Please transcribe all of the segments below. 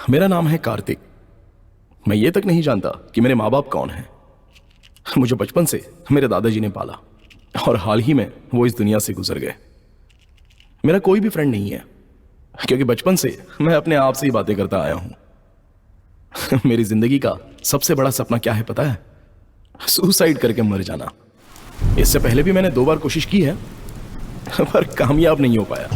मेरा नाम है कार्तिक। मैं ये तक नहीं जानता कि मेरे माँ बाप कौन हैं। मुझे बचपन से मेरे दादाजी ने पाला और हाल ही में वो इस दुनिया से गुजर गए। मेरा कोई भी फ्रेंड नहीं है क्योंकि बचपन से मैं अपने आप से ही बातें करता आया हूं। मेरी जिंदगी का सबसे बड़ा सपना क्या है पता है? सुसाइड करके मर जाना। इससे पहले भी मैंने 2 बार कोशिश की है पर कामयाब नहीं हो पाया।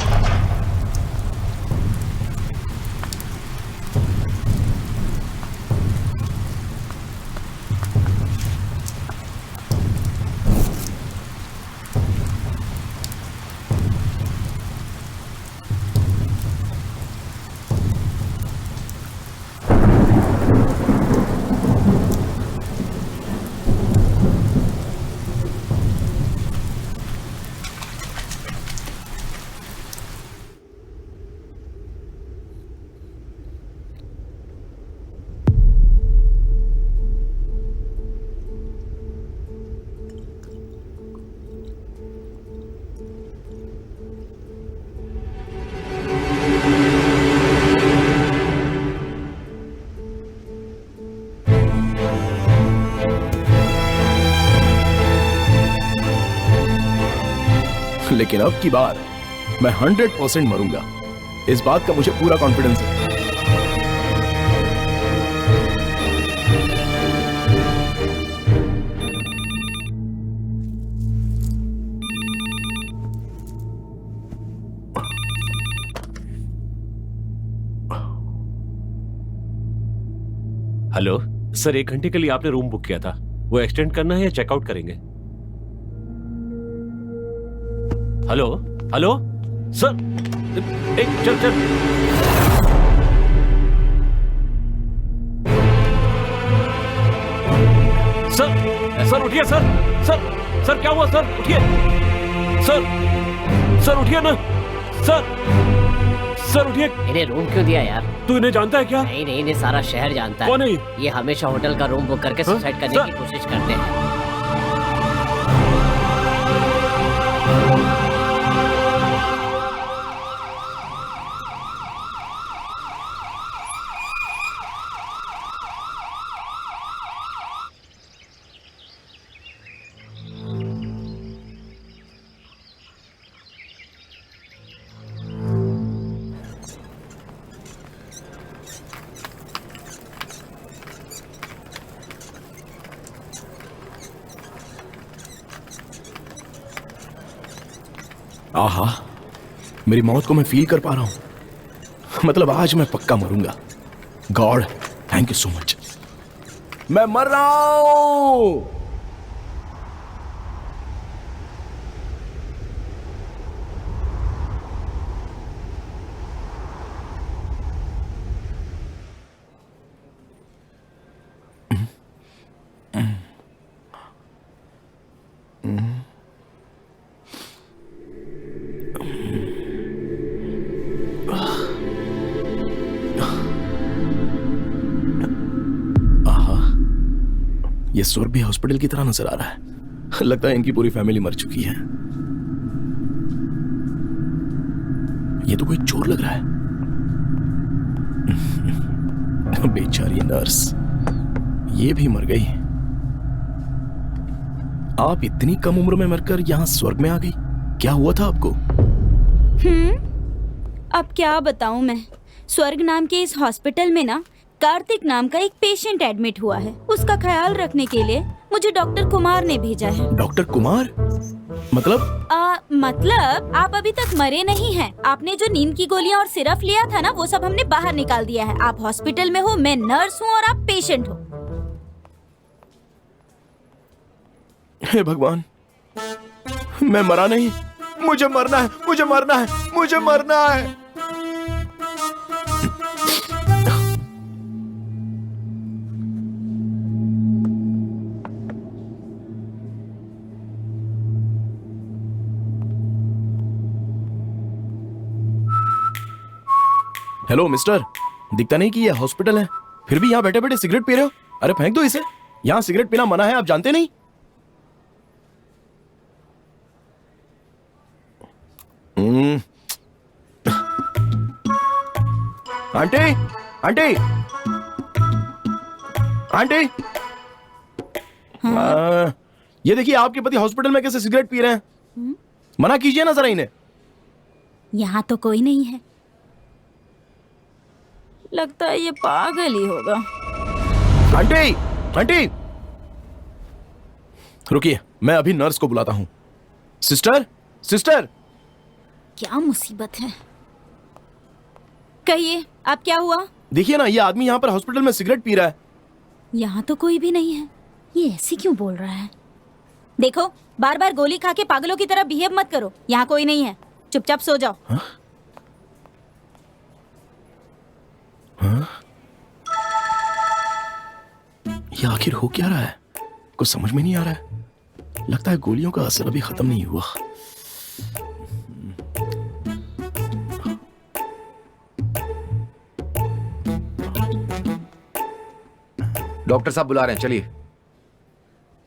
लेकिन अब की बार मैं 100% मरूंगा। इस बात का मुझे पूरा कॉन्फिडेंस है। हेलो सर, 1 घंटे के लिए आपने रूम बुक किया था, वो एक्सटेंड करना है या चेकआउट करेंगे? हेलो हेलो सर, चल चल। सर उठिए सर। सर क्या हुआ सर? उठिए सर उठिए ना सर उठिए। इन्हें रूम क्यों दिया यार? तू इन्हें जानता है क्या? नहीं, इन्हें सारा शहर जानता है। कौन है ये हमेशा होटल का रूम बुक करके सुसाइड करने की कोशिश करते हैं। आहा, मेरी मौत को मैं फील कर पा रहा हूं। मतलब आज मैं पक्का मरूंगा। God thank you so much. मैं मर रहा हूं। ये स्वर्ग भी हॉस्पिटल की तरह नजर आ रहा है। लगता है इनकी पूरी फैमिली मर चुकी है। ये तो कोई चोर लग रहा है। बेचारी नर्स, ये भी मर गई। आप इतनी कम उम्र में मरकर यहां स्वर्ग में आ गई। क्या हुआ था आपको? अब क्या बताऊं मैं। स्वर्ग नाम के इस हॉस्पिटल में ना कार्तिक नाम का एक पेशेंट एडमिट हुआ है। उसका ख्याल रखने के लिए मुझे डॉक्टर कुमार ने भेजा है। डॉक्टर कुमार? मतलब? मतलब आप अभी तक मरे नहीं हैं। आपने जो नींद की गोलियां और सिरप लिया था ना, वो सब हमने बाहर निकाल दिया है। आप हॉस्पिटल में हो, मैं नर्स हूँ और आप पेशेंट हो। हे भगवान, मैं मरा नहीं। मुझे मरना है, मुझे मरना है, मुझे मरना है। हेलो मिस्टर, दिखता नहीं कि ये हॉस्पिटल है, फिर भी यहाँ बैठे बैठे सिगरेट पी रहे हो। अरे फेंक दो इसे। यहाँ सिगरेट पीना मना है, आप जानते नहीं? आंटी, आंटी, आंटी, ये देखिए आपके पति हॉस्पिटल में कैसे सिगरेट पी रहे हैं। मना कीजिए ना जरा इन्हें। यहाँ तो कोई नहीं है, लगता है ये पागल ही होगा। आंटी, आंटी, रुकिए, मैं अभी नर्स को बुलाता हूं। Sister, sister. क्या मुसीबत है, कहिए आप, क्या हुआ? देखिए ना, ये आदमी यहाँ पर हॉस्पिटल में सिगरेट पी रहा है। यहाँ तो कोई भी नहीं है, ये ऐसे क्यों बोल रहा है? देखो, बार बार गोली खा के पागलों की तरह बिहेव मत करो। यहाँ कोई नहीं है, चुपचाप सो जाओ। हाँ? हाँ? ये आखिर हो क्या रहा है? कुछ समझ में नहीं आ रहा है। लगता है गोलियों का असर अभी खत्म नहीं हुआ। डॉक्टर साहब बुला रहे हैं, चलिए।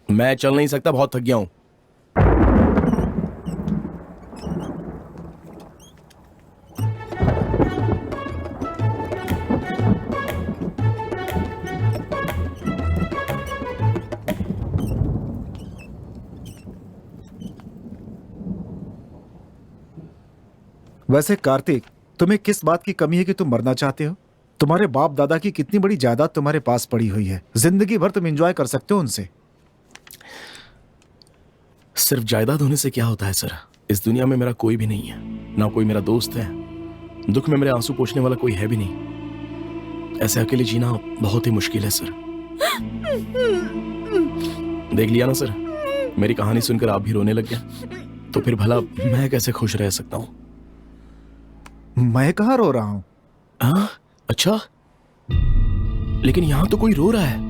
मैं चल नहीं सकता, बहुत थक गया हूं। वैसे कार्तिक, तुम्हें किस बात की कमी है कि तुम मरना चाहते हो? तुम्हारे बाप दादा की कितनी बड़ी जायदाद तुम्हारे पास पड़ी हुई है, जिंदगी भर तुम एंजॉय कर सकते हो उनसे। सिर्फ जायदाद होने से क्या होता है सर? इस दुनिया में मेरा कोई भी नहीं है, ना कोई मेरा दोस्त है, दुख में मेरे आंसू पोंछने वाला कोई है भी नहीं। ऐसे अकेले जीना बहुत ही मुश्किल है सर। देख लिया ना सर, मेरी कहानी सुनकर आप भी रोने लग गए, तो फिर भला मैं कैसे खुश रह सकता हूं? मैं कहाँ रो रहा हूं? हाँ, अच्छा, लेकिन यहां तो कोई रो रहा है।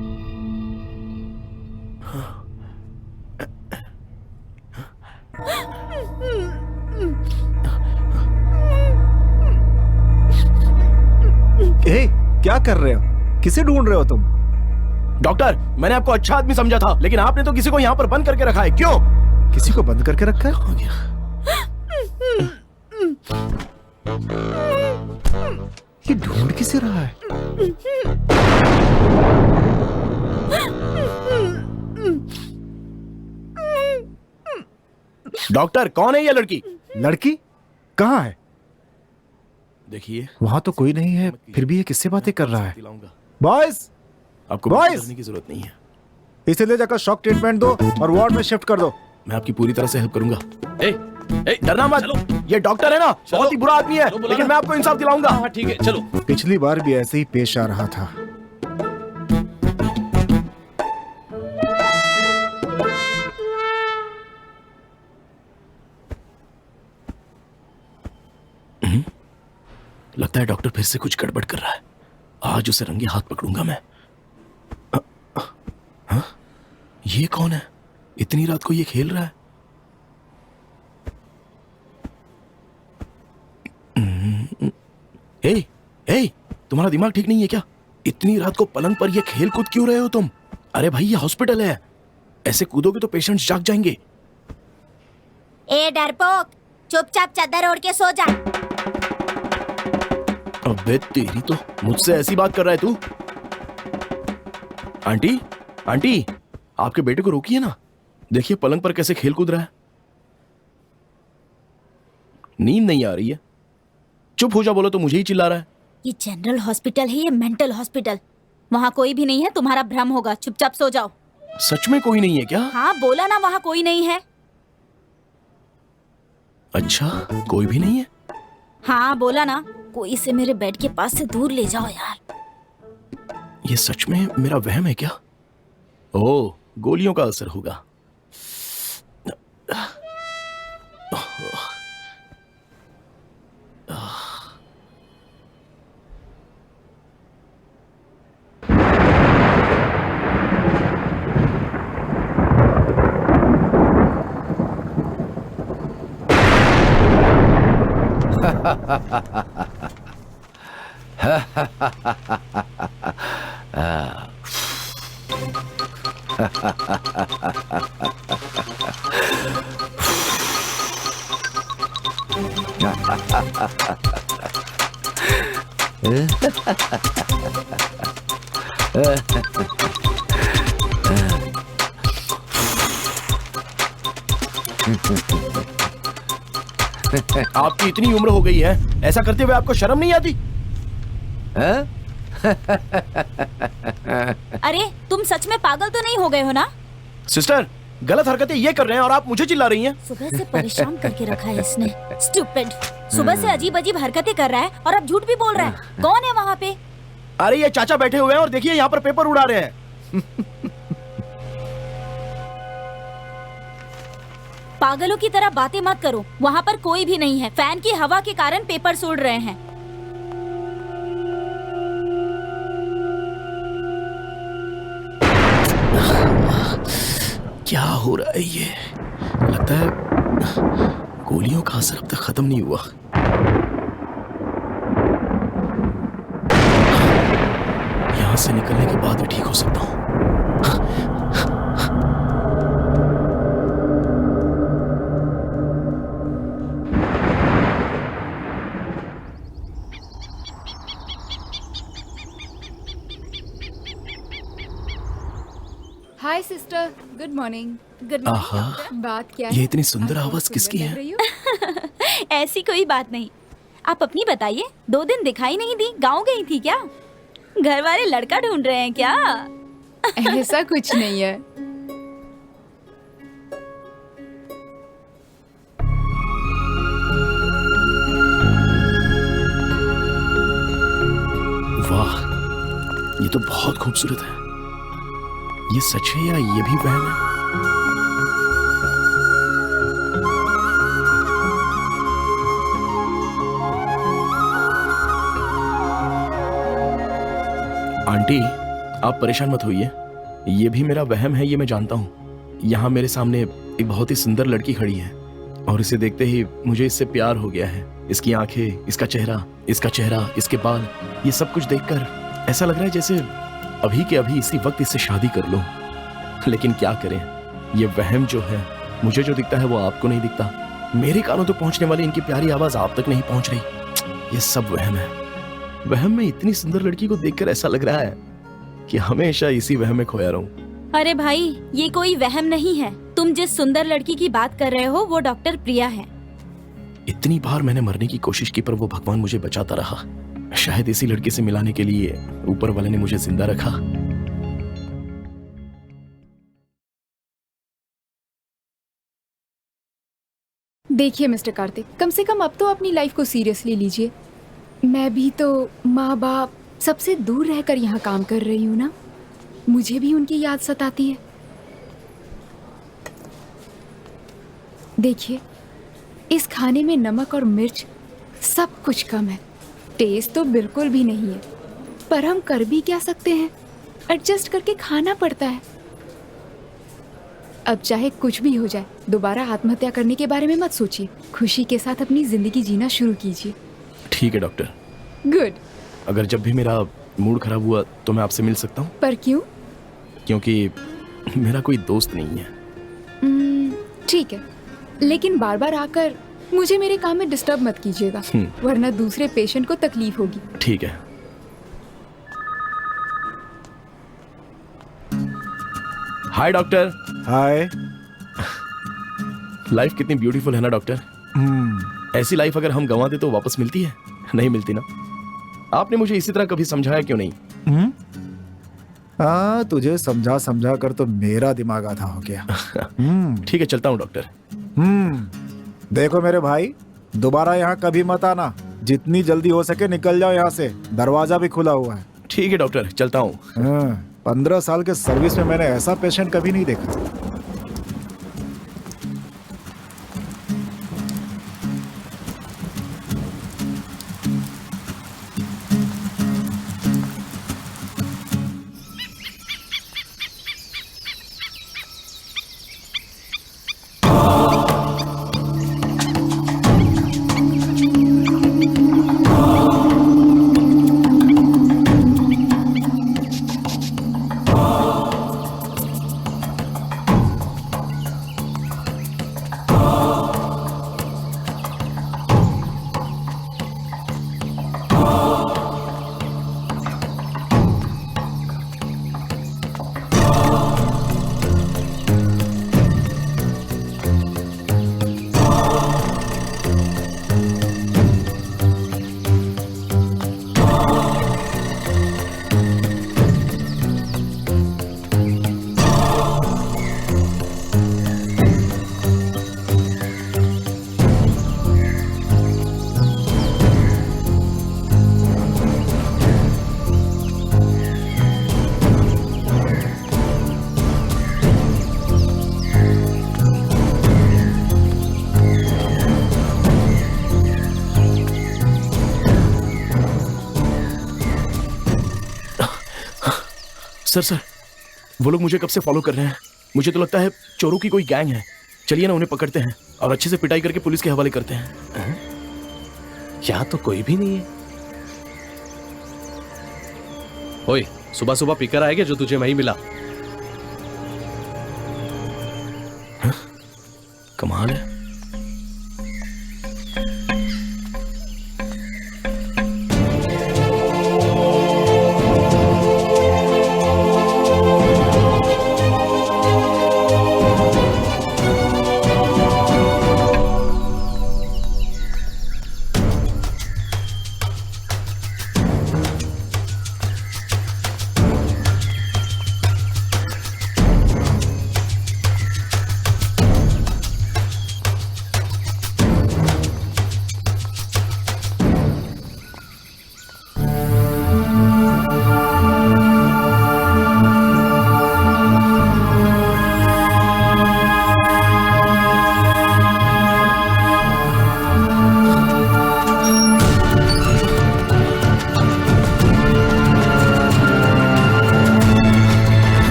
ए, क्या कर रहे हो? किसे ढूंढ रहे हो तुम? डॉक्टर, मैंने आपको अच्छा आदमी समझा था, लेकिन आपने तो किसी को यहाँ पर बंद करके रखा है। क्यों? किसी को बंद करके रखा है? कहाँ गया? ये ढूंढ किसे रहा है? डॉक्टर, कौन है ये लड़की? लड़की कहाँ है? देखिए, वहां तो कोई नहीं है, फिर भी ये किससे बातें कर रहा है? दिलाऊंगा। बॉयज, आपको Boys! बात करने की जरूरत नहीं है। इसे ले जाकर शॉक ट्रीटमेंट दो और वार्ड में शिफ्ट कर दो। मैं आपकी पूरी तरह से हेल्प करूंगा। ए, डरना मत, ये डॉक्टर है ना, बहुत ही बुरा आदमी है, चलो, बुला लेकिन लो। मैं आपको इंसाफ दिलाऊंगा। हाँ ठीक है, चलो। पिछली बार भी ऐसे ही पेश आ रहा था। लगता है डॉक्टर फिर से कुछ गड़बड़ कर रहा है। आज उसे रंगे हाथ पकड़ूंगा मैं। हाँ? ये कौन है? इतनी रात को ये खेल रहा है। ए, ए, तुम्हारा दिमाग ठीक नहीं है क्या? इतनी रात को पलंग पर ये खेल कूद क्यों रहे हो तुम? अरे भाई, ये हॉस्पिटल है, ऐसे कूदोगे तो पेशेंट्स जाग जाएंगे। ए डरपोक, चुपचाप चादर ओढ़ के सो जा। अबे तेरी तो, मुझसे ऐसी बात कर रहा है तू? आंटी, आंटी, आपके बेटे को रोकिए ना, देखिए पलंग पर कैसे खेल कूद रहा है। नींद नहीं आ रही है? चुप हो जा, बोलो तो मुझे ही चिल्ला रहा है। ये जनरल हॉस्पिटल है, ये मेंटल हॉस्पिटल। वहाँ कोई भी नहीं है, तुम्हारा भ्रम होगा। चुपचाप सो जाओ। सच में कोई नहीं है क्या? हाँ बोला ना, वहाँ कोई नहीं है। अच्छा, कोई भी नहीं है? हाँ बोला ना, कोई इसे मेरे बेड के पास से दूर ले जाओ यार। ये सच में मेरा वहम है क्या? ओह, गोलियों का असर होगा। आपकी इतनी उम्र हो गई है, ऐसा करते हुए आपको शर्म नहीं आती? हाँ? अरे तुम सच में पागल तो नहीं हो गए हो ना? सिस्टर, गलत हरकतें ये कर रहे हैं और आप मुझे चिल्ला रही हैं। सुबह से परेशान करके रखा है इसने। स्टूपिड। सुबह से अजीब अजीब हरकतें कर रहा है और अब झूठ भी बोल रहा है। कौन है वहाँ पे? अरे ये चाचा बैठे हुए हैं और देखिए यहाँ पर पेपर उड़ा रहे हैं। पागलों की तरह बातें मत करो। वहाँ पर कोई भी नहीं है। फैन की हवा के कारण पेपर उड़ रहे हैं। क्या हो रहा है ये? लगता है गोलियों का असर अब तक खत्म नहीं हुआ। यहां से निकलने के बाद भी ठीक हो सकता हूं। हाय सिस्टर, गुड मॉर्निंग। गुड आहा, बात क्या ये है? इतनी सुंदर आप आवाज बहुत किसकी सुंदर है? लग रही हो। ऐसी कोई बात नहीं। आप अपनी बताइए। 2 दिन दिखाई नहीं दी, गाँव गई थी क्या? घर वाले लड़का ढूंढ रहे हैं क्या? ऐसा कुछ नहीं है। वाह, ये तो बहुत खूबसूरत है। ये सच है या ये भी वहम है? आंटी, आप परेशान मत होइए। ये भी मेरा वहम है, ये मैं जानता हूँ। यहाँ मेरे सामने एक बहुत ही सुंदर लड़की खड़ी है और इसे देखते ही मुझे इससे प्यार हो गया है। इसकी आंखें, इसका चेहरा, इसके बाल, ये सब कुछ देखकर ऐसा लग रहा है जैसे अभी के अभी इसी वक्त इससे शादी कर लूं। लेकिन क्या करें, ये वहम जो है, मुझे जो दिखता है वो आपको नहीं दिखता। मेरे कानों तक पहुंचने वाली इनकी प्यारी आवाज आप तक नहीं पहुंच रही। ये सब वहम है। वहम में इतनी सुंदर लड़की को देखकर ऐसा लग रहा है कि हमेशा इसी वहम में खोया रहूं। अरे भाई, ये कोई वहम नहीं है। तुम जिस सुंदर लड़की की बात कर रहे हो वो डॉक्टर प्रिया है। इतनी बार मैंने मरने की कोशिश की पर वो भगवान मुझे बचाता रहा। शायद इसी लड़के से मिलाने के लिए ऊपर वाले ने मुझे जिंदा रखा। देखिए मिस्टर कार्तिक, कम से कम अब तो अपनी लाइफ को सीरियसली लीजिए। मैं भी तो माँ बाप सबसे दूर रहकर यहाँ काम कर रही हूँ ना। मुझे भी उनकी याद सताती है। देखिए, इस खाने में नमक और मिर्च सब कुछ कम है। टेस्ट तो बिल्कुल भी नहीं है, पर हम कर भी क्या सकते हैं, एडजस्ट करके खाना पड़ता है। अब चाहे कुछ भी हो जाए, दोबारा आत्महत्या करने के बारे में मत सोचिए। खुशी के साथ अपनी जिंदगी जीना शुरू कीजिए। ठीक है डॉक्टर। गुड। अगर जब भी मेरा मूड खराब हुआ तो मैं आपसे मिल सकता हूँ? पर क्यों? क्योंकि मेरा कोई दोस्त नहीं है। ठीक है, लेकिन बार बार आकर मुझे मेरे काम में डिस्टर्ब मत कीजिएगा, वरना दूसरे पेशेंट को तकलीफ होगी। ठीक है। Hi doctor. हाय। लाइफ कितनी ब्यूटीफुल है ना डॉक्टर। ऐसी लाइफ अगर हम गंवा दे तो वापस मिलती है? नहीं मिलती ना। आपने मुझे इसी तरह कभी समझाया क्यों नहीं? हाँ, तुझे समझा समझा कर तो मेरा दिमाग आधा हो गया। ठीक है, चलता हूँ डॉक्टर। देखो मेरे भाई, दोबारा यहाँ कभी मत आना। जितनी जल्दी हो सके निकल जाओ यहाँ से। दरवाजा भी खुला हुआ है। ठीक है डॉक्टर, चलता हूँ। 15 साल के सर्विस में मैंने ऐसा पेशेंट कभी नहीं देखा। सर वो लोग मुझे कब से फॉलो कर रहे हैं। मुझे तो लगता है चोरों की कोई गैंग है। चलिए ना उन्हें पकड़ते हैं और अच्छे से पिटाई करके पुलिस के हवाले करते हैं। यहाँ तो कोई भी नहीं है। ओए, सुबह सुबह पिकर आएगा जो तुझे वहीं मिला। कमाल है।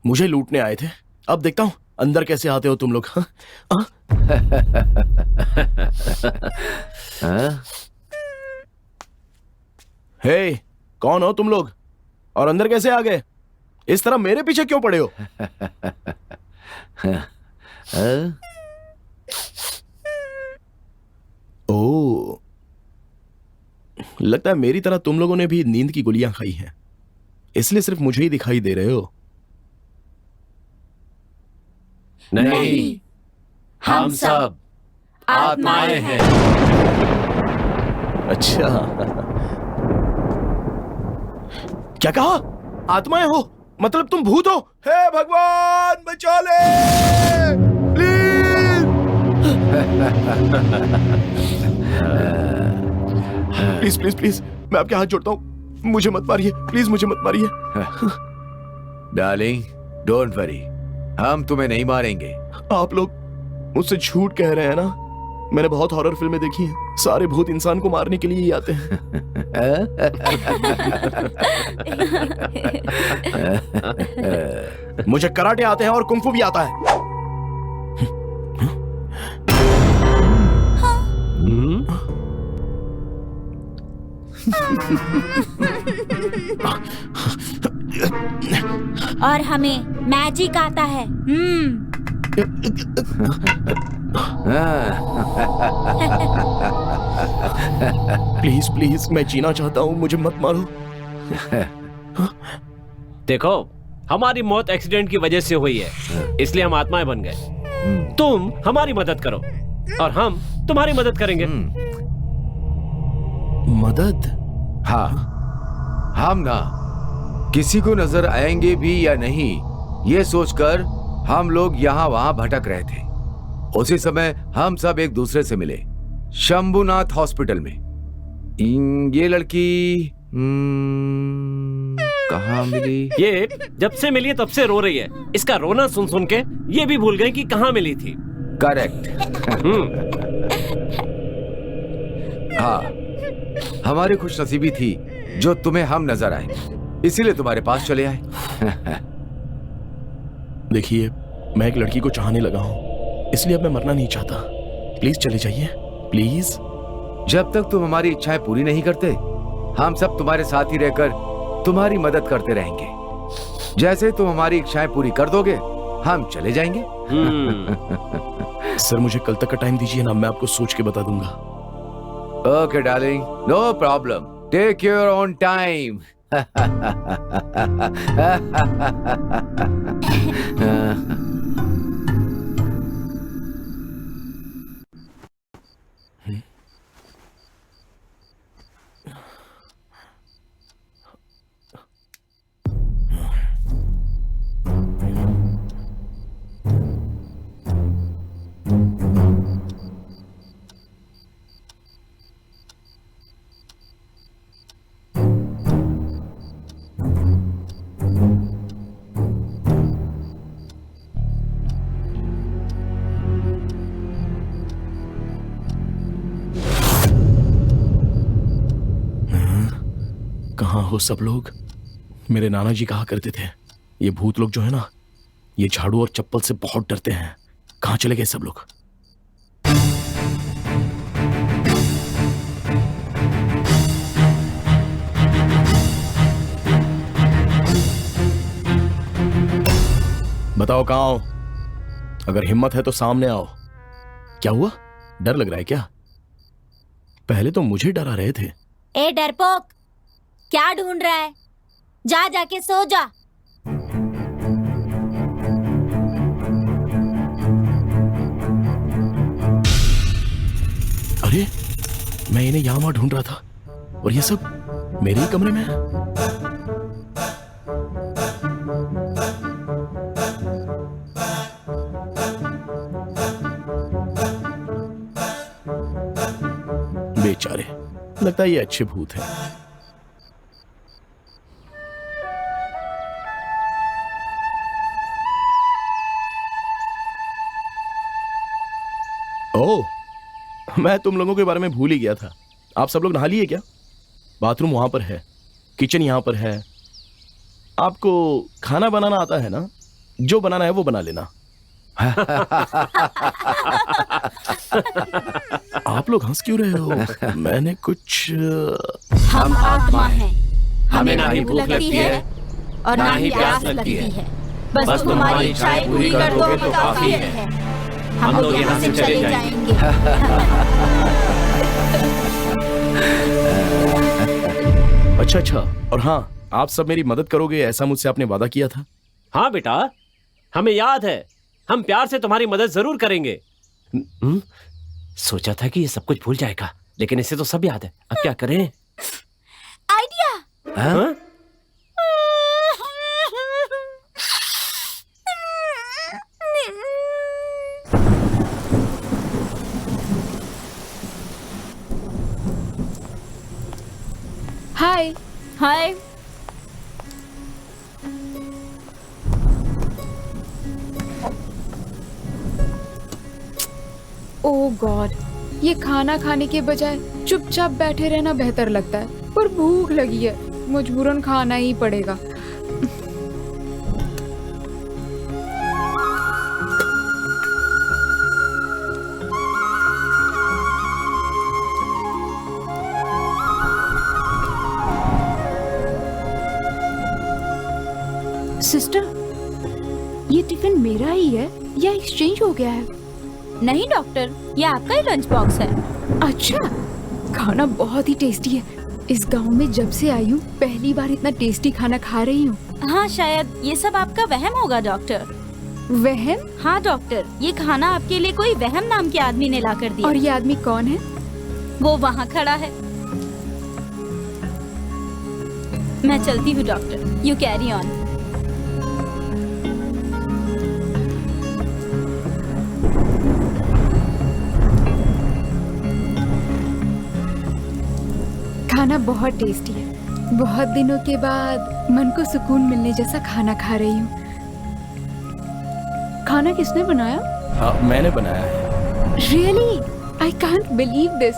मुझे लूटने आए थे, अब देखता हूं अंदर कैसे आते हो तुम लोग। हाँ? हे, कौन हो तुम लोग और अंदर कैसे आ गए? इस तरह मेरे पीछे क्यों पड़े हो? ओह, लगता है मेरी तरह तुम लोगों ने भी नींद की गोलियां खाई हैं, इसलिए सिर्फ मुझे ही दिखाई दे रहे हो। नहीं, हम सब आत्माएं हैं। अच्छा, क्या कहा? आत्माएं हो? मतलब तुम भूत हो? हे भगवान बचा ले प्लीज। प्लीज प्लीज मैं आपके हाथ जोड़ता हूं, मुझे मत मारिए प्लीज, मुझे मत मारिए। डार्लिंग, डोंट वरी, हम तुम्हें नहीं मारेंगे। आप लोग मुझसे झूठ कह रहे हैं ना? मैंने बहुत हॉरर फिल्में देखी हैं, सारे भूत इंसान को मारने के लिए ही आते हैं। मुझे कराटे आते हैं और कुंफू भी आता है। और हमें मैजिक आता है। प्लीज प्लीज मैं जीना चाहता हूं, मुझे मत मारो। देखो, हमारी मौत एक्सीडेंट की वजह से हुई है, इसलिए हम आत्माएं बन गए। तुम हमारी मदद करो और हम तुम्हारी मदद करेंगे। मदद? हाँ, हम ना किसी को नजर आएंगे भी या नहीं, ये सोचकर हम लोग यहाँ वहां भटक रहे थे। उसी समय हम सब एक दूसरे से मिले शंभुनाथ हॉस्पिटल में। ये लड़की कहाँ मिली? ये जब से मिली है तब से रो रही है। इसका रोना सुन सुन के ये भी भूल गई कि कहाँ मिली थी। करेक्ट। हाँ, हमारी खुशनसीबी थी जो तुम्हें हम नजर आए, इसीलिए तुम्हारे पास चले आए। देखिए, मैं एक लड़की को चाहने लगा हूं, इसलिए अब मैं मरना नहीं चाहता। प्लीज चले जाइए, प्लीज। जब तक तुम हमारी इच्छाएं पूरी नहीं करते, हम सब तुम्हारे साथ ही रहकर तुम्हारी मदद करते रहेंगे। जैसे तुम हमारी इच्छाएं पूरी कर दोगे, हम चले जाएंगे। सर मुझे कल तक का टाइम दीजिए ना, मैं आपको सोच के बता दूंगा। Okay darling, no problem, take your own time. कहाँ हो सब लोग? मेरे नाना जी कहा करते थे, ये भूत लोग जो है ना, ये झाड़ू और चप्पल से बहुत डरते हैं। कहाँ चले गए सब लोग? बताओ कहाँ हो? अगर हिम्मत है तो सामने आओ। क्या हुआ? डर लग रहा है क्या? पहले तो मुझे डरा रहे थे। ए डरपोक, क्या ढूंढ रहा है? जा जाके सो जा। अरे, मैं इन्हें यहां वहां ढूंढ रहा था और ये सब मेरे ही कमरे में है। बेचारे, लगता है ये अच्छे भूत हैं। ओह, मैं तुम लोगों के बारे में भूल ही गया था। आप सब लोग नहा लिए क्या? बाथरूम वहां पर है, किचन यहां पर है। आपको खाना बनाना आता है ना? जो बनाना है वो बना लेना। आप लोग हंस क्यों रहे हो? मैंने कुछ हम आत्मा हैं। हमें ना ही भूख लगती है और ना ही प्यास लगती है। बस तुम्हारी इच्छाएं पूरी कर दो तो काफी है। हम लोग यहाँ से चले जाएंगे। अच्छा, और हाँ, आप सब मेरी मदद करोगे, ऐसा मुझसे आपने वादा किया था। हाँ बेटा, हमें याद है। हम प्यार से तुम्हारी मदद जरूर करेंगे। सोचा था कि ये सब कुछ भूल जाएगा, लेकिन इसे तो सब याद है। अब क्या करें? आइडिया। हाँ? हाय। हाय। ओह गॉड, ये खाना खाने के बजाय चुपचाप बैठे रहना बेहतर लगता है, पर भूख लगी है, मजबूरन खाना ही पड़ेगा। सिस्टर, ये टिफिन मेरा ही है या एक्सचेंज हो गया है? नहीं डॉक्टर, ये आपका ही लंच बॉक्स है। अच्छा, खाना बहुत ही टेस्टी है। इस गांव में जब से आई हूँ पहली बार इतना टेस्टी खाना खा रही हूँ। हाँ, शायद ये सब आपका वहम होगा डॉक्टर। वहम? हाँ डॉक्टर, ये खाना आपके लिए कोई वहम नाम के आदमी ने ला कर दिया। और ये आदमी कौन है? वो वहाँ खड़ा है। मैं चलती हूँ डॉक्टर, यू कैरी ऑन। खाना बहुत टेस्टी है। बहुत दिनों के बाद मन को सुकून मिलने जैसा खाना खा रही हूँ। खाना किसने बनाया? मैंने बनाया है। Really? I can't believe this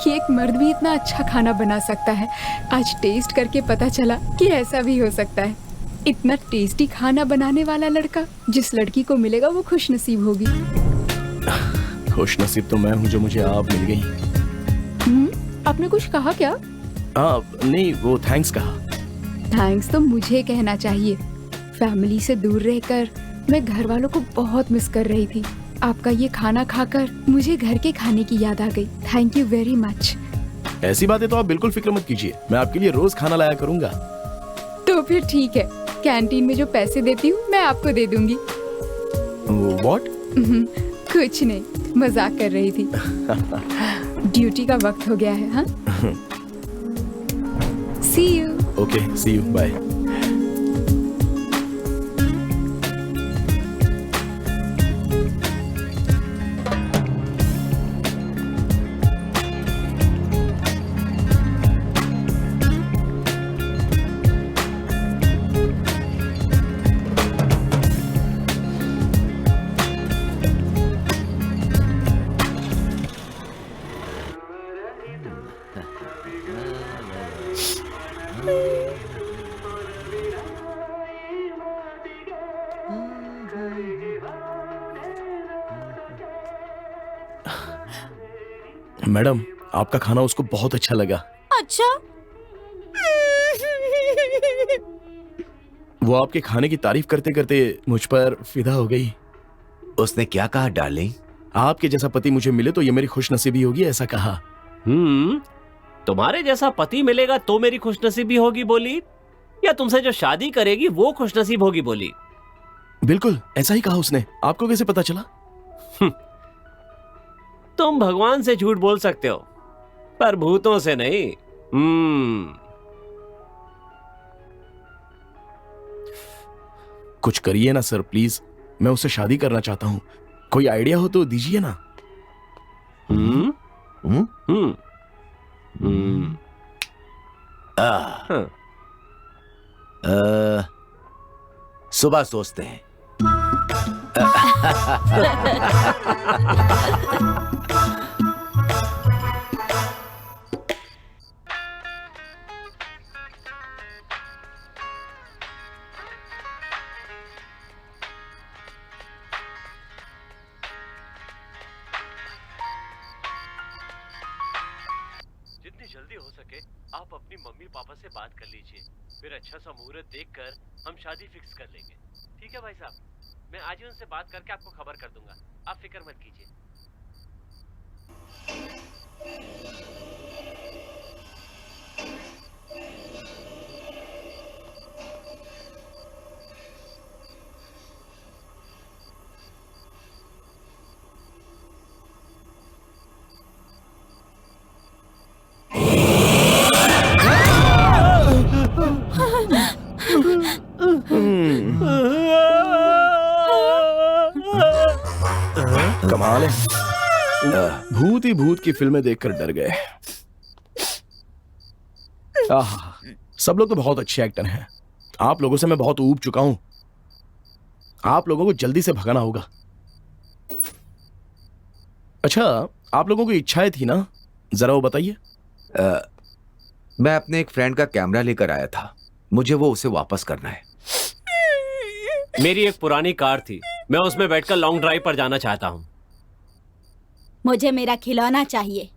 कि एक मर्द भी इतना अच्छा खाना बना सकता है। आज टेस्ट करके पता चला कि ऐसा भी हो सकता है। इतना टेस्टी खाना बनाने वाला लड़का जिस लड़की को मिलेगा वो खुश नसीब होगी। खुश नसीब तो मैं हूँ जो मुझे आप मिल गई। आपने कुछ कहा क्या? नहीं, वो थैंक्स कहा। थैंक्स तो मुझे कहना चाहिए। फैमिली से दूर रहकर मैं घर वालों को बहुत मिस कर रही थी। आपका ये खाना खाकर मुझे घर के खाने की याद आ गई। Thank you very much. ऐसी बातें तो आप बिल्कुल फिक्र मत कीजिए, मैं आपके लिए रोज खाना लाया करूंगा। तो फिर ठीक है, कैंटीन में जो पैसे देती हूँ मैं आपको दे दूंगी। व्हाट? कुछ नहीं, मजाक कर रही थी। ड्यूटी का वक्त हो गया है। हाँ, see you. Okay, see you, bye. Madam, आपका खाना उसको बहुत अच्छा लगा। अच्छा। वो आपके खाने की तारीफ करते करते मुझ पर फिदा हो गई। उसने क्या कहा डार्लिंग? आपके जैसा पति मुझे मिले तो ये मेरी खुशनसीबी होगी, ऐसा कहा। तुम्हारे जैसा पति मिलेगा तो मेरी खुशनसीबी होगी बोली, या तुमसे जो शादी करेगी वो खुशनसीब होगी बोली? बिल्कुल ऐसा ही कहा उसने। आपको कैसे पता चला? तुम भगवान से झूठ बोल सकते हो पर भूतों से नहीं। कुछ करिए ना सर प्लीज, मैं उससे शादी करना चाहता हूँ। कोई आइडिया हो तो दीजिए ना। सुबह सोचते हैं। जितनी जल्दी हो सके आप अपनी मम्मी पापा से बात कर लीजिए, फिर अच्छा सा मुहूर्त देखकर हम शादी फिक्स कर लेंगे। ठीक है भाई साहब, मैं आज ही उनसे बात करके आपको खबर कर दूंगा, आप फिक्र मत कीजिए। कमाल है, भूत ही भूत की फिल्में देखकर डर गए। आहा, सब लोग तो बहुत अच्छे एक्टर हैं। आप लोगों से मैं बहुत ऊब चुका हूं। आप लोगों को जल्दी से भगाना होगा। अच्छा, आप लोगों की इच्छाएं थी ना, जरा वो बताइए। मैं अपने एक फ्रेंड का कैमरा लेकर आया था, मुझे वो उसे वापस करना है। मेरी एक पुरानी कार थी, मैं उसमें बैठकर लॉन्ग ड्राइव पर जाना चाहता हूँ। मुझे मेरा खिलौना चाहिए।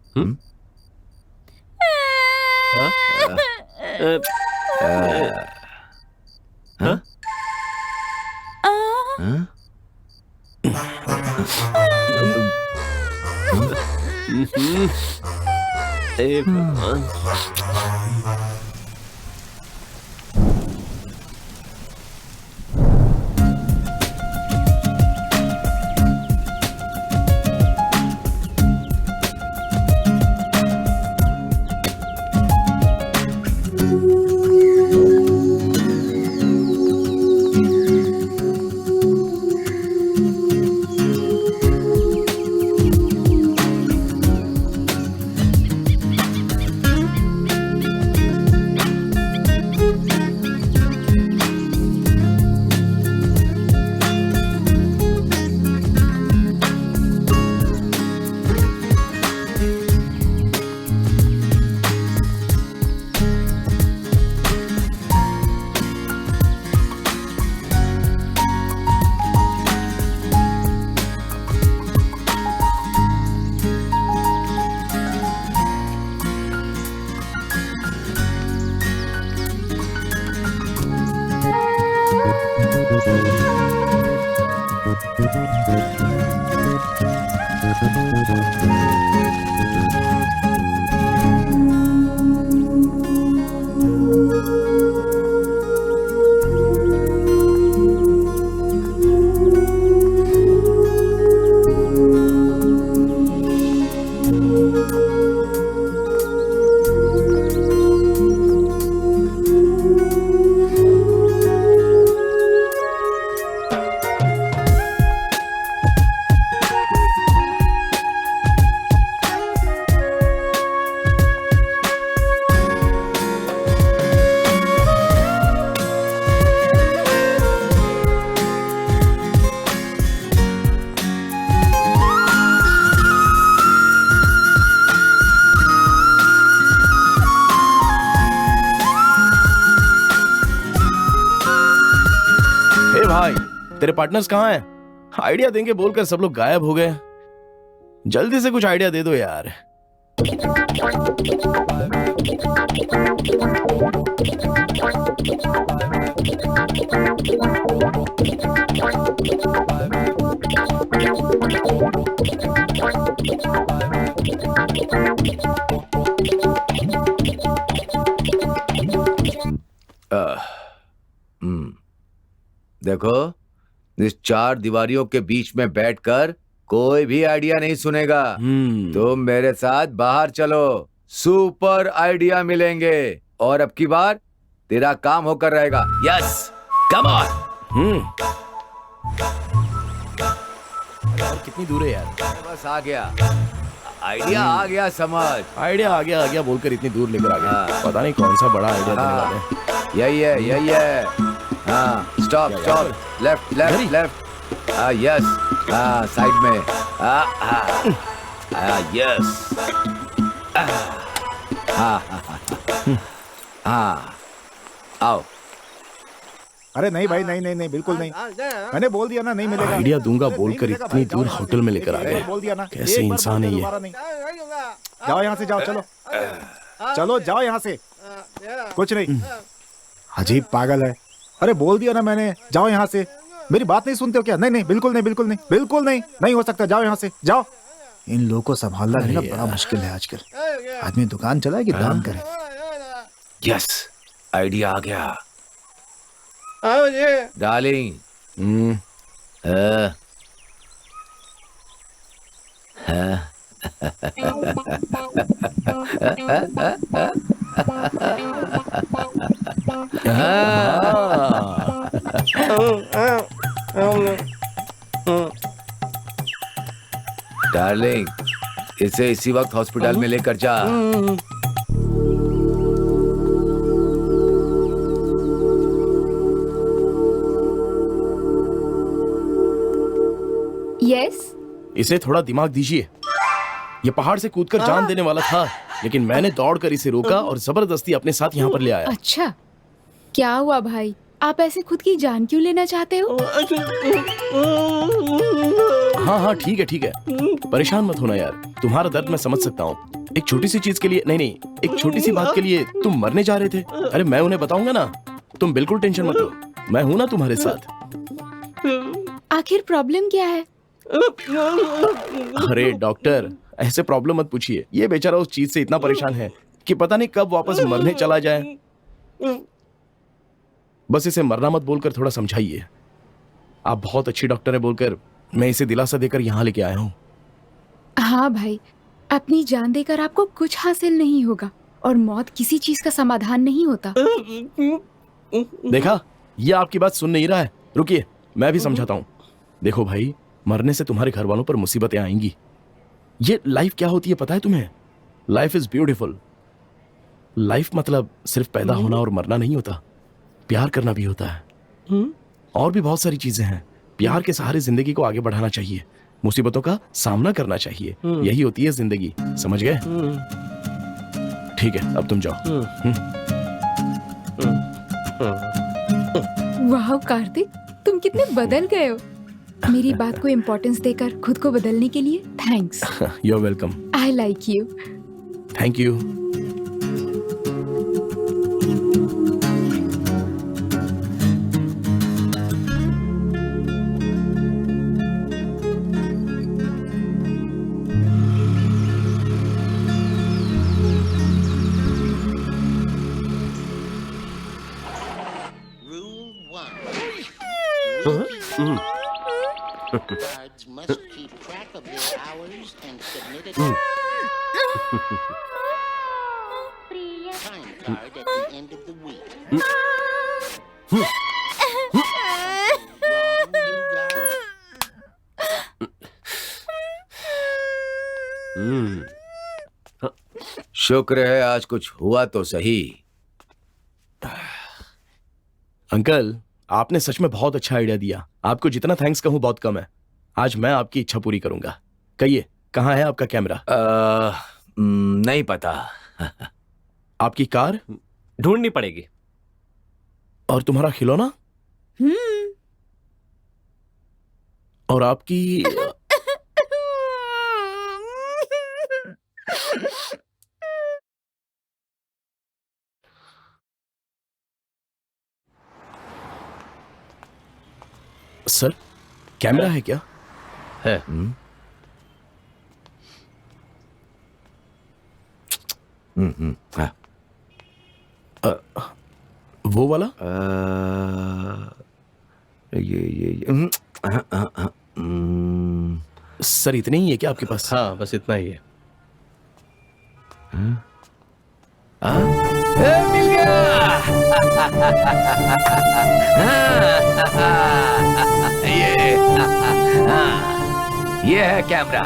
तेरे पार्टनर्स कहाँ हैं? आइडिया देंगे बोलकर सब लोग गायब हो गए। जल्दी से कुछ आइडिया दे दो यार। देखो, इस चार दीवारियों के बीच में बैठकर कोई भी आइडिया नहीं सुनेगा। तुम मेरे साथ बाहर चलो, सुपर आइडिया मिलेंगे और अब की बार तेरा काम होकर रहेगा। Yes, come on. यार कितनी दूर है यार? बस आ गया, आइडिया आ गया, समझ। आइडिया आ गया बोलकर इतनी दूर लेकर आ गया। पता नहीं कौन सा बड़ा आइडिया देने वाले हैं। यही है। हाँ, stop, left left left. Yes, side में। यस। आओ। अरे नहीं भाई, नहीं बिल्कुल नहीं। मैंने बोल दिया ना, नहीं मिलेगा। आइडिया दूंगा नहीं बोलकर मिलेगा इतनी भाई, दूर जाओ, होटल में लेकर आ एक बार गए। बोल दिया ना। कैसे एक बार इंसान है बोल ये? दिया, दोबारा नहीं। जाओ यहाँ से, जाओ, चलो जाओ यहाँ से। कुछ नहीं, अजीब पागल है। अरे बोल दिया ना मैंने, जाओ यहाँ से। मेरी बात नहीं सुनते हो क्या? नहीं, बिल्कुल नहीं, नहीं हो सकता। जाओ यहाँ से, जाओ। इन लोगों को संभालना भी ना बड़ा मुश्किल है आजकल। आदमी दुकान चलाए कि दान करे। यस, आइडिया आ गया। डार्लिंग। डार्लिंग, इसे इसी वक्त हॉस्पिटल में लेकर जा। यस। इसे थोड़ा दिमाग दीजिए। ये पहाड़ से कूदकर जान देने वाला था, लेकिन मैंने दौड़कर इसे रोका और जबरदस्ती अपने साथ यहाँ पर ले आया। अच्छा, क्या हुआ भाई? आप ऐसे खुद की जान क्यों लेना चाहते हो? हाँ ठीक है, परेशान मत होना यार। तुम्हारा दर्द मैं समझ सकता हूँ। एक छोटी सी चीज के लिए, नहीं, एक छोटी सी बात के लिए तुम मरने जा रहे थे। अरे मैं उन्हें बताऊंगा ना, तुम बिल्कुल टेंशन मत लो, मैं हूं ना तुम्हारे साथ। आखिर प्रॉब्लम क्या है? अरे डॉक्टर, ऐसे प्रॉब्लम मत पूछिए। ये बेचारा उस चीज से इतना परेशान है कि पता नहीं कब वापस मरने चला जाए। बस इसे मरना मत बोलकर थोड़ा समझाइए। आप बहुत अच्छी डॉक्टर है बोलकर मैं इसे दिलासा देकर यहाँ लेके आया हूँ। हाँ भाई, अपनी जान देकर आपको कुछ हासिल नहीं होगा और मौत किसी चीज का समाधान नहीं होता। देखा, ये आपकी बात सुन नहीं रहा है। रुकिए, मैं भी समझाता हूँ। देखो भाई, मरने से तुम्हारे घर वालों पर मुसीबतें आएंगी। ये लाइफ क्या होती है पता है तुम्हें? Life is beautiful. लाइफ मतलब सिर्फ पैदा होना और मरना नहीं होता, प्यार करना भी होता है। और भी बहुत सारी चीजें हैं। प्यार के सहारे जिंदगी को आगे बढ़ाना चाहिए, मुसीबतों का सामना करना चाहिए। यही होती है जिंदगी, समझ गए? ठीक है, अब तुम जाओ। वाह कार्तिक, तुम कितने बदल गए हो। मेरी बात को इम्पोर्टेंस देकर खुद को बदलने के लिए thanks. You are welcome. I like you. Thank you. Guards must keep track of their hours and submit a time card at the end of the week. Something wrong, you guys? शुक्र है आज कुछ हुआ तो सही। Uncle, आपने सच में बहुत अच्छा आइडिया दिया। आपको जितना थैंक्स कहूँ बहुत कम है। आज मैं आपकी इच्छा पूरी करूंगा। कहिए, कहाँ है आपका कैमरा? नहीं पता। आपकी कार? ढूंढनी पड़ेगी। और तुम्हारा खिलौना? और आपकी सर कैमरा है क्या? है। हाँ। वो वाला? सर इतने ही है क्या आपके पास? हाँ, बस इतना ही है। मिल गया। ये है कैमरा।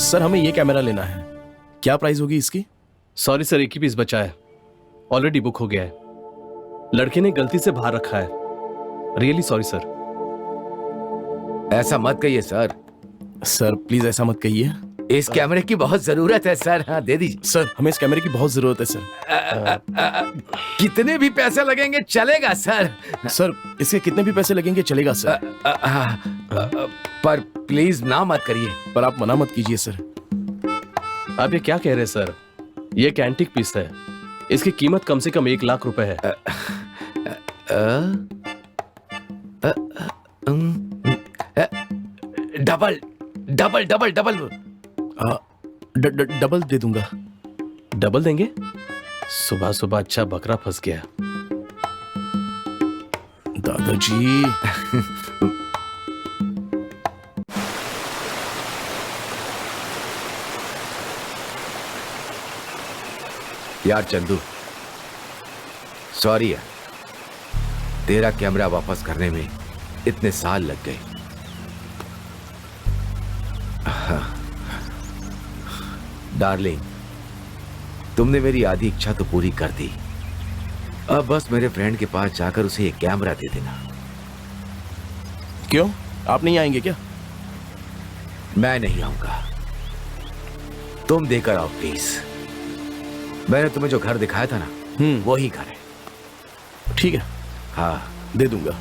सर हमें ये कैमरा लेना है, क्या प्राइस होगी इसकी? सॉरी सर, एक ही पीस बचा है, ऑलरेडी बुक हो गया है। लड़के ने गलती से बाहर रखा है। Really sorry sir. ऐसा मत कहिए सर। सर प्लीज ऐसा मत कहिए। इस कैमरे की बहुत जरूरत है सर। हाँ, दे दीजिए। सर हमें इस कैमरे की बहुत जरूरत है सर। कितने भी पैसे लगेंगे चलेगा सर। सर इसके कितने भी पैसे लगेंगे चलेगा सर। पर प्लीज ना मत करिए। पर आप मना मत कीजिए सर। आप ये क्या कह रहे हैं सर? ये एक एंटीक पीस है, इसकी कीमत कम से कम 1 लाख रुपए है। Double double double double double दे दूंगा। डबल देंगे? सुबह सुबह अच्छा बकरा फंस गया। दादाजी यार चंदू, सॉरी यार, तेरा कैमरा वापस करने में इतने साल लग गए। डार्लिंग, तुमने मेरी आधी इच्छा तो पूरी कर दी। अब बस मेरे फ्रेंड के पास जाकर उसे ये कैमरा दे देना। क्यों, आप नहीं आएंगे क्या? मैं नहीं आऊंगा, तुम देकर आओ प्लीज। मैंने तुम्हें जो घर दिखाया था ना, वही घर है। ठीक है, हाँ दे दूंगा।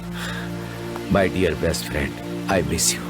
My dear best friend, I miss you.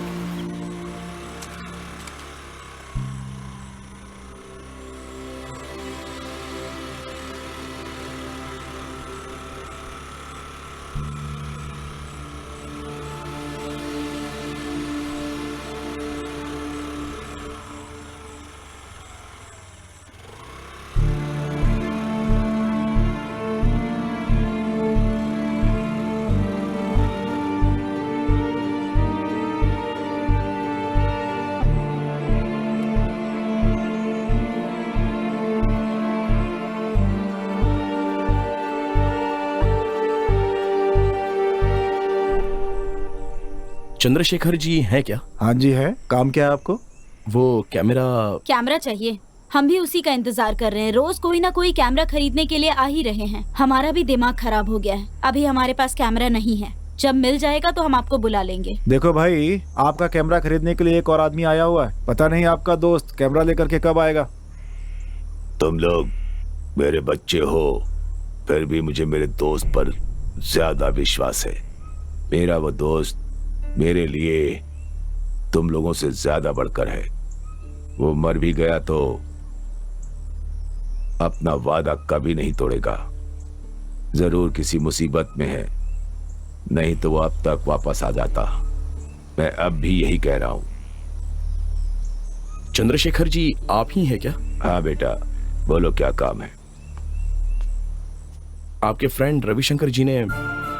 Chandrashekhar ji हैं क्या? हाँ जी है। काम क्या है आपको? वो कैमरा चाहिए। हम भी उसी का इंतजार कर रहे हैं। रोज कोई ना कोई कैमरा खरीदने के लिए आ ही रहे हैं। हमारा भी दिमाग खराब हो गया है। अभी हमारे पास कैमरा नहीं है, जब मिल जाएगा तो हम आपको बुला लेंगे। देखो भाई, आपका कैमरा खरीदने के लिए एक और आदमी आया हुआ है। पता नहीं आपका दोस्त कैमरा लेकर के कब आएगा। तुम लोग मेरे बच्चे हो, फिर भी मुझे मेरे दोस्त पर ज्यादा विश्वास है। मेरा वो दोस्त मेरे लिए तुम लोगों से ज्यादा बढ़कर है। वो मर भी गया तो अपना वादा कभी नहीं तोड़ेगा। जरूर किसी मुसीबत में है, नहीं तो वो अब तक वापस आ जाता। मैं अब भी यही कह रहा हूं। चंद्रशेखर जी आप ही हैं क्या? हाँ बेटा, बोलो क्या काम है? आपके फ्रेंड रविशंकर जी ने,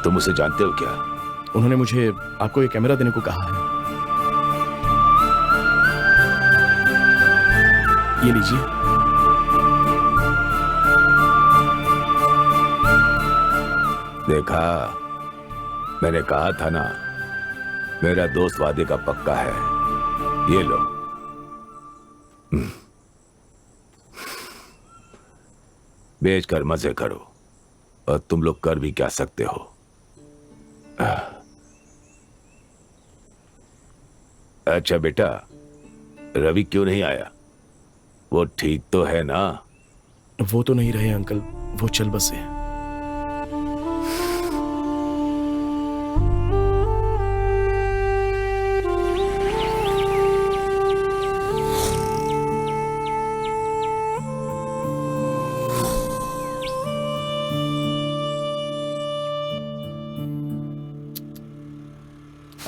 तुम उसे जानते हो क्या? उन्होंने मुझे आपको ये कैमरा देने को कहा है। ये लीजिए। देखा, मैंने कहा था ना, मेरा दोस्त वादे का पक्का है। ये लो। बेचकर मजे करो, और तुम लोग कर भी क्या सकते हो। अच्छा बेटा, रवि क्यों नहीं आया? वो ठीक तो है ना? वो तो नहीं रहे अंकल, वो चल बसे।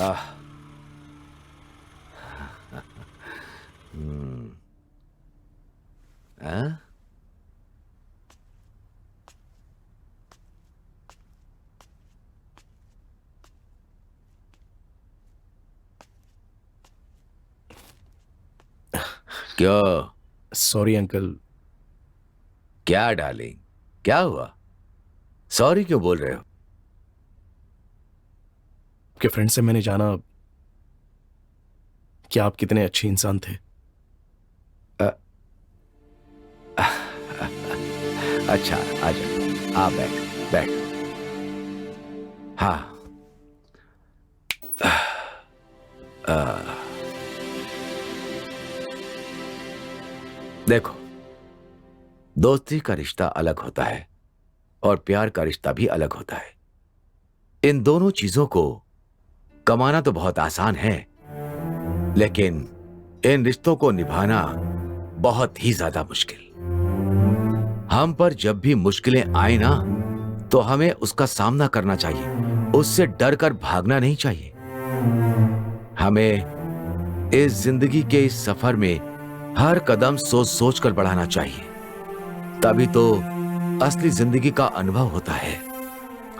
आह। हाँ? क्यों? Sorry uncle. क्या डार्लिंग, क्या हुआ? सॉरी क्यों बोल रहे हो? आपके फ्रेंड से मैंने जाना कि आप कितने अच्छे इंसान थे। अच्छा, आजा, आ बैठ बैठ। हाँ। देखो, दोस्ती का रिश्ता अलग होता है और प्यार का रिश्ता भी अलग होता है। इन दोनों चीजों को कमाना तो बहुत आसान है, लेकिन इन रिश्तों को निभाना बहुत ही ज्यादा मुश्किल। हम पर जब भी मुश्किलें आए ना, तो हमें उसका सामना करना चाहिए, उससे डर कर भागना नहीं चाहिए। हमें इस जिंदगी के इस सफर में हर कदम सोच सोच कर बढ़ाना चाहिए, तभी तो असली जिंदगी का अनुभव होता है।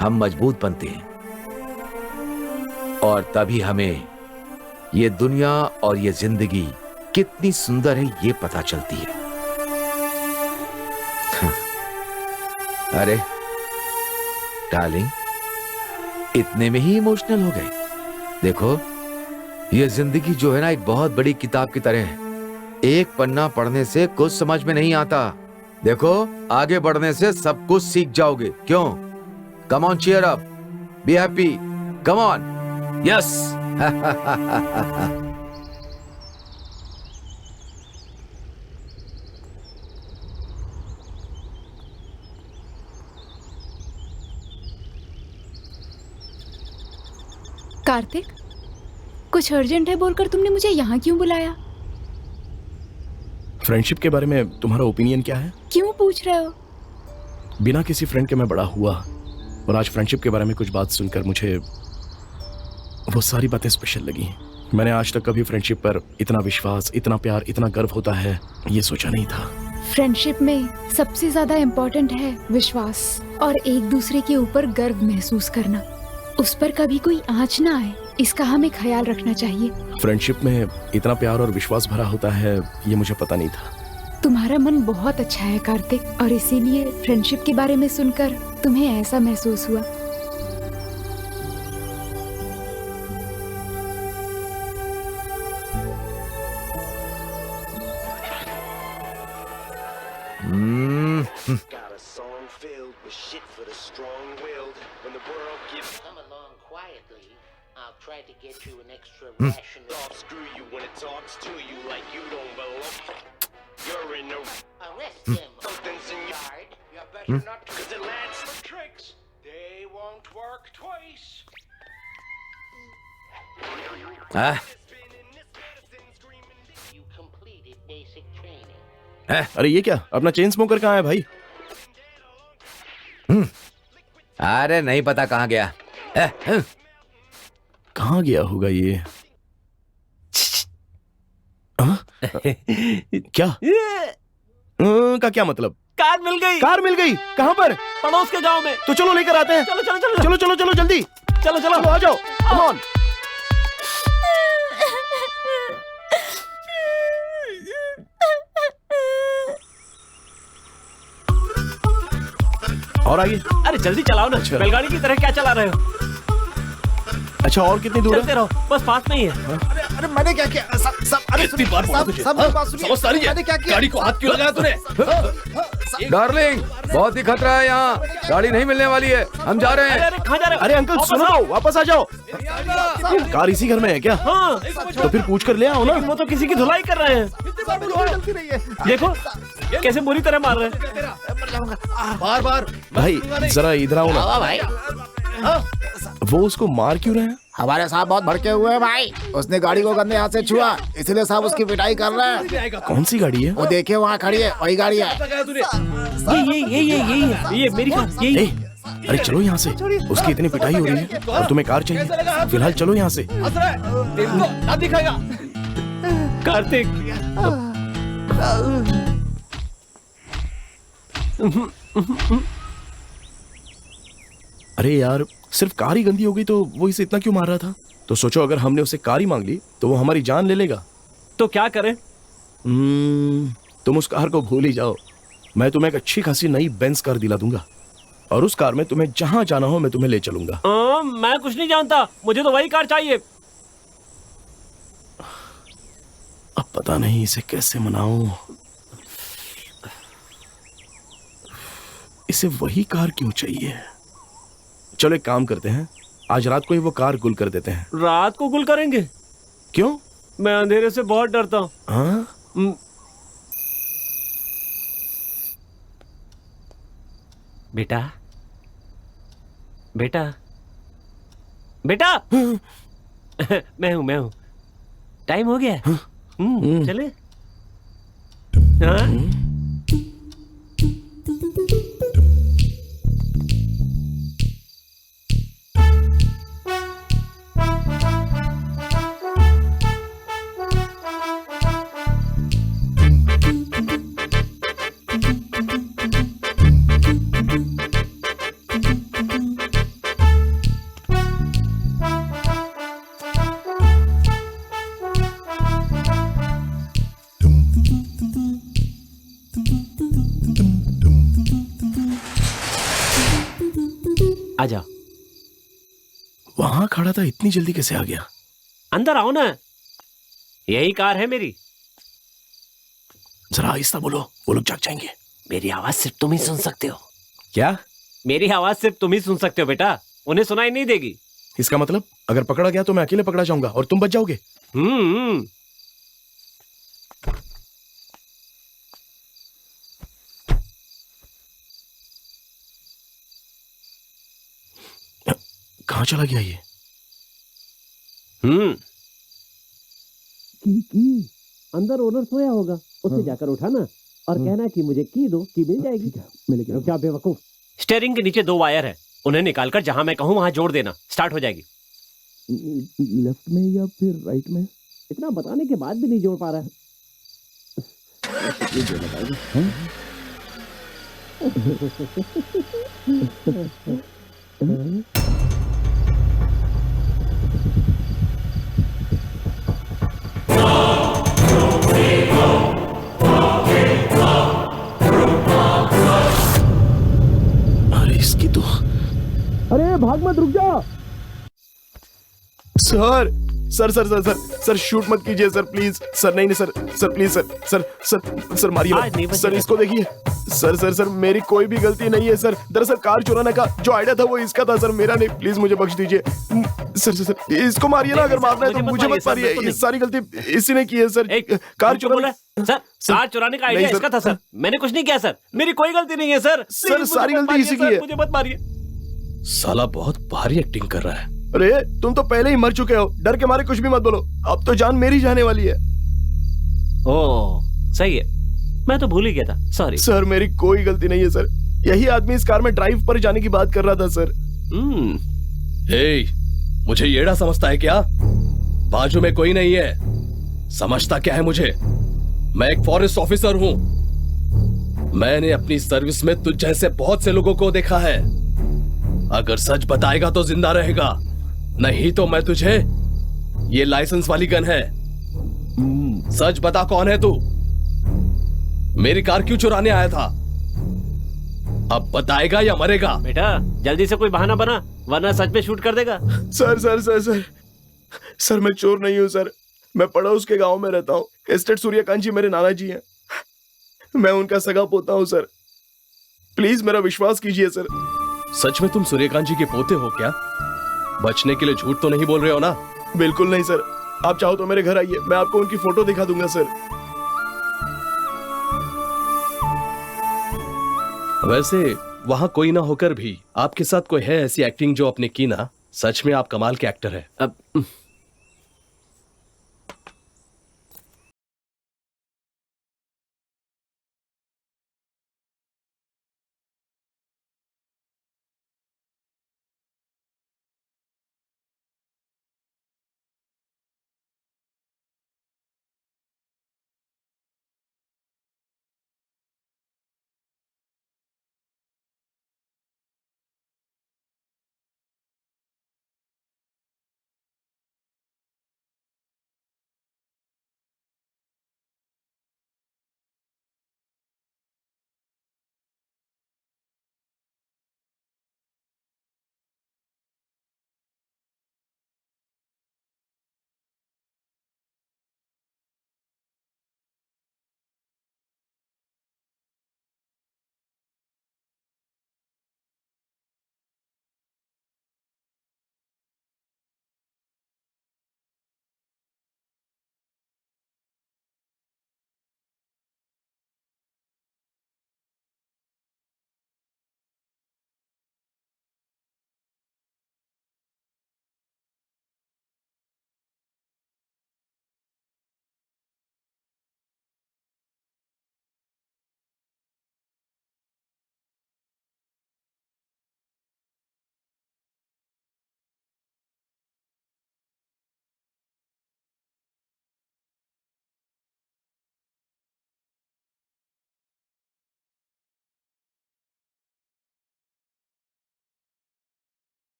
हम मजबूत बनते हैं और तभी हमें ये दुनिया और ये जिंदगी कितनी सुंदर है ये पता चलती है। अरे डार्लिंग, इतने में ही इमोशनल हो गए? देखो, ये जिंदगी जो है ना, एक बहुत बड़ी किताब की तरह है। एक पन्ना पढ़ने से कुछ समझ में नहीं आता। देखो, आगे बढ़ने से सब कुछ सीख जाओगे। क्यों? Come on, cheer up, be happy, come on, yes. Kartik, कुछ अर्जेंट है बोलकर तुमने मुझे यहाँ क्यों बुलाया? फ्रेंडशिप के बारे में तुम्हारा ओपिनियन क्या है? क्यों पूछ रहे हो? बिना किसी फ्रेंड के मैं बड़ा हुआ, और आज फ्रेंडशिप के बारे में कुछ बात सुनकर मुझे वो सारी बातें स्पेशल लगी। मैंने आज तक कभी फ्रेंडशिप पर इतना विश्वास, इतना प्यार, इतना गर्व होता है, ये सोचा नहीं था। फ्रेंडशिप में सबसे ज्यादा इम्पोर्टेंट है विश्वास और एक दूसरे के ऊपर गर्व महसूस करना। उस पर कभी कोई आंच ना आए, इसका हमें ख्याल रखना चाहिए। फ्रेंडशिप में इतना प्यार और विश्वास भरा होता है, ये मुझे पता नहीं था। तुम्हारा मन बहुत अच्छा है कार्तिक, और इसीलिए फ्रेंडशिप के बारे में सुनकर तुम्हें ऐसा महसूस हुआ। Got a song filled with shit for the strong-willed. When the world gives, come along quietly. I'll try to get you an extra ration of screw you when it talks to you like you don't belong. You're in the arrest him. Something's in your yard. You better not, cause it lands for tricks. They won't work twice. You completed basic training. अरे ये क्या, अपना chain smoker कहाँ है भाई? अरे नहीं पता कहाँ गया। कहाँ गया होगा ये? क्या? का क्या मतलब? कार मिल गई। कार मिल गई? कहाँ पर? पड़ोस के गांव में। तो चलो लेकर आते हैं। चलो चलो चलो चलो चलो चलो जल्दी, चलो चलो चलो आ जाओ, कम ऑन। और आगे? अरे जल्दी चलाओ ना, बैलगाड़ी की तरह क्या चला रहे हो? अच्छा, और कितनी दूर चलते है? रहो, बस पास में ही है। अरे मैंने क्या किया? अरे कितनी बार बोला तुझे? सब मेरी बात सुनिए। समझता नहीं है? मैंने क्या किया? गाड़ी को हाथ क्यों लगाया तूने? डार्लिंग, बहुत ही खतरा है यहाँ, गाड़ी नहीं मिलने वाली है, हम जा रहे अरे हैं। अरे कहाँ जा रहे हो? अरे अंकल वापस सुनो आओ। तो, वापस आ जाओ। कार इसी घर में है क्या? हाँ, तो फिर पूछ कर ले आओ ना। वो तो किसी की धुलाई कर रहे हैं। गलती नहीं है। देखो कैसे बुरी तरह मार रहे हैं। बार बार भाई जरा इधर आओ ना। भाई वो उसको मार क्यों रहे हैं? हमारे साहब बहुत भड़के हुए हैं भाई। उसने गाड़ी को गंदे हाथ से छुआ, इसलिए साहब उसकी पिटाई कर रहे हैं। कौन सी गाड़ी है? वो देखिए वहाँ खड़ी है, वही गाड़ी है। ये मेरी कार, ए, अरे चलो यहाँ से, उसकी इतनी पिटाई हो रही है और तुम्हें कार चाहिए। फिलहाल चलो यहाँ से। कार्तिक, अरे यार, सिर्फ कार ही गंदी हो गई तो वो इसे इतना क्यों मार रहा था? तो सोचो अगर हमने उसे कार ही मांग ली तो वो हमारी जान ले लेगा। तो क्या करें? तुम उस कार को भूल ही जाओ। मैं तुम्हें एक अच्छी खासी नई बेंज कार दिला दूंगा और उस कार में तुम्हें जहां जाना हो मैं तुम्हें ले चलूंगा। मैं कुछ नहीं जानता, मुझे तो वही कार चाहिए। अब पता नहीं इसे कैसे मनाऊं। इसे वही कार क्यों चाहिए? चलो एक काम करते हैं, आज रात को ही वो कार गुल कर देते हैं। रात को गुल करेंगे? क्यों? मैं अंधेरे से बहुत डरता हूँ। हाँ? बेटा, बेटा, बेटा। मैं हूँ। टाइम हो गया। चले। हाँ? आ जाओ। वहां खड़ा था, इतनी जल्दी कैसे आ गया? अंदर आओ ना, यही कार है मेरी। जरा आहिस्ता बोलो, वो लोग जाग जाएंगे। मेरी आवाज सिर्फ तुम ही सुन सकते हो। क्या? मेरी आवाज सिर्फ तुम ही सुन सकते हो बेटा, उन्हें सुनाई नहीं देगी। इसका मतलब अगर पकड़ा गया तो मैं अकेले पकड़ा जाऊंगा और तुम बच जाओगे। कहां चला गया ये? अंदर ओनर सोया होगा, उससे जाकर उठाना और कहना कि मुझे की दो, की मिल जाएगी। क्या बेवकूफ। स्टेयरिंग के नीचे 2 वायर है, उन्हें निकालकर जहां मैं कहूं वहां जोड़ देना, स्टार्ट हो जाएगी। लेफ्ट में या फिर राइट में? इतना बताने के बाद भी नहीं जोड़ पा रहा है। अरे इसकी तो। अरे भाग मत, रुक जा। Sir sir sir sir sir sir shoot मत कीजिए सर, प्लीज सर। नहीं नहीं sir, sir please sir, sir sir sir मारिए मत। सर इसको देखिए सर, सर सर मेरी कोई भी गलती नहीं है सर। दरअसल कार चुराने का जो आइडिया था वो इसका था सर, मेरा नहीं। प्लीज मुझे बख्श दीजिए सर। सर सर इसको मारिए ना, अगर मारना है तो मुझे मत मारिए। ये सारी गलती इसी ने की है सर। कार चुराने। सर कार चुराने का आइडिया इसका था सर, मैंने कुछ नहीं किया सर, मेरी कोई गलती नहीं है सर। सर सारी गलती इसी की है। मुझे मत मारिए। साला बहुत भारी एक्टिंग कर रहा है। अरे तुम तो पहले ही मर चुके हो, डर के मारे कुछ भी मत बोलो। अब तो जान मेरी जाने वाली है। ओह सही है, मैं तो भूल ही गया था, सॉरी सर। मेरी कोई गलती नहीं है सर, यही आदमी इस कार में ड्राइव पर जाने की बात कर रहा था सर। हे, मुझे येड़ा समझता है क्या? बाजू में कोई नहीं है, समझता क्या है मुझे? मैं एक फॉरेस्ट ऑफिसर हूं। मैंने अपनी सर्विस में तुझ जैसे बहुत से लोगों को देखा है। अगर सच बताएगा तो जिंदा रहेगा, नहीं तो मैं तुझे, ये लाइसेंस वाली गन है। सच बता, कौन है तू? मेरी कार क्यों चुराने आया था? अब बताएगा या मरेगा? बेटा जल्दी से कोई बहाना बना, वरना सच में शूट कर देगा। Sir sir sir sir sir मैं चोर नहीं हूं सर, मैं पड़ोस के गांव में रहता हूँ। एस्टेट सूर्यकांत जी मेरे नाना जी हैं, मैं उनका सगा पोता हूँ सर। प्लीज मेरा विश्वास कीजिए सर। सच में तुम सूर्यकांत जी के पोते हो क्या? बचने के लिए झूठ तो नहीं बोल रहे हो ना? बिल्कुल नहीं सर। आप चाहो तो मेरे घर आइए, मैं आपको उनकी फोटो दिखा दूंगा सर। वैसे वहां कोई ना होकर भी आपके साथ कोई है ऐसी एक्टिंग जो आपने की ना? सच में आप कमाल के एक्टर है। अब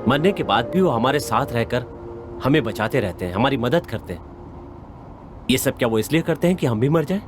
मरने के बाद भी वो हमारे साथ रहकर हमें बचाते रहते हैं, हमारी मदद करते हैं। ये सब क्या वो इसलिए करते हैं कि हम भी मर जाएं?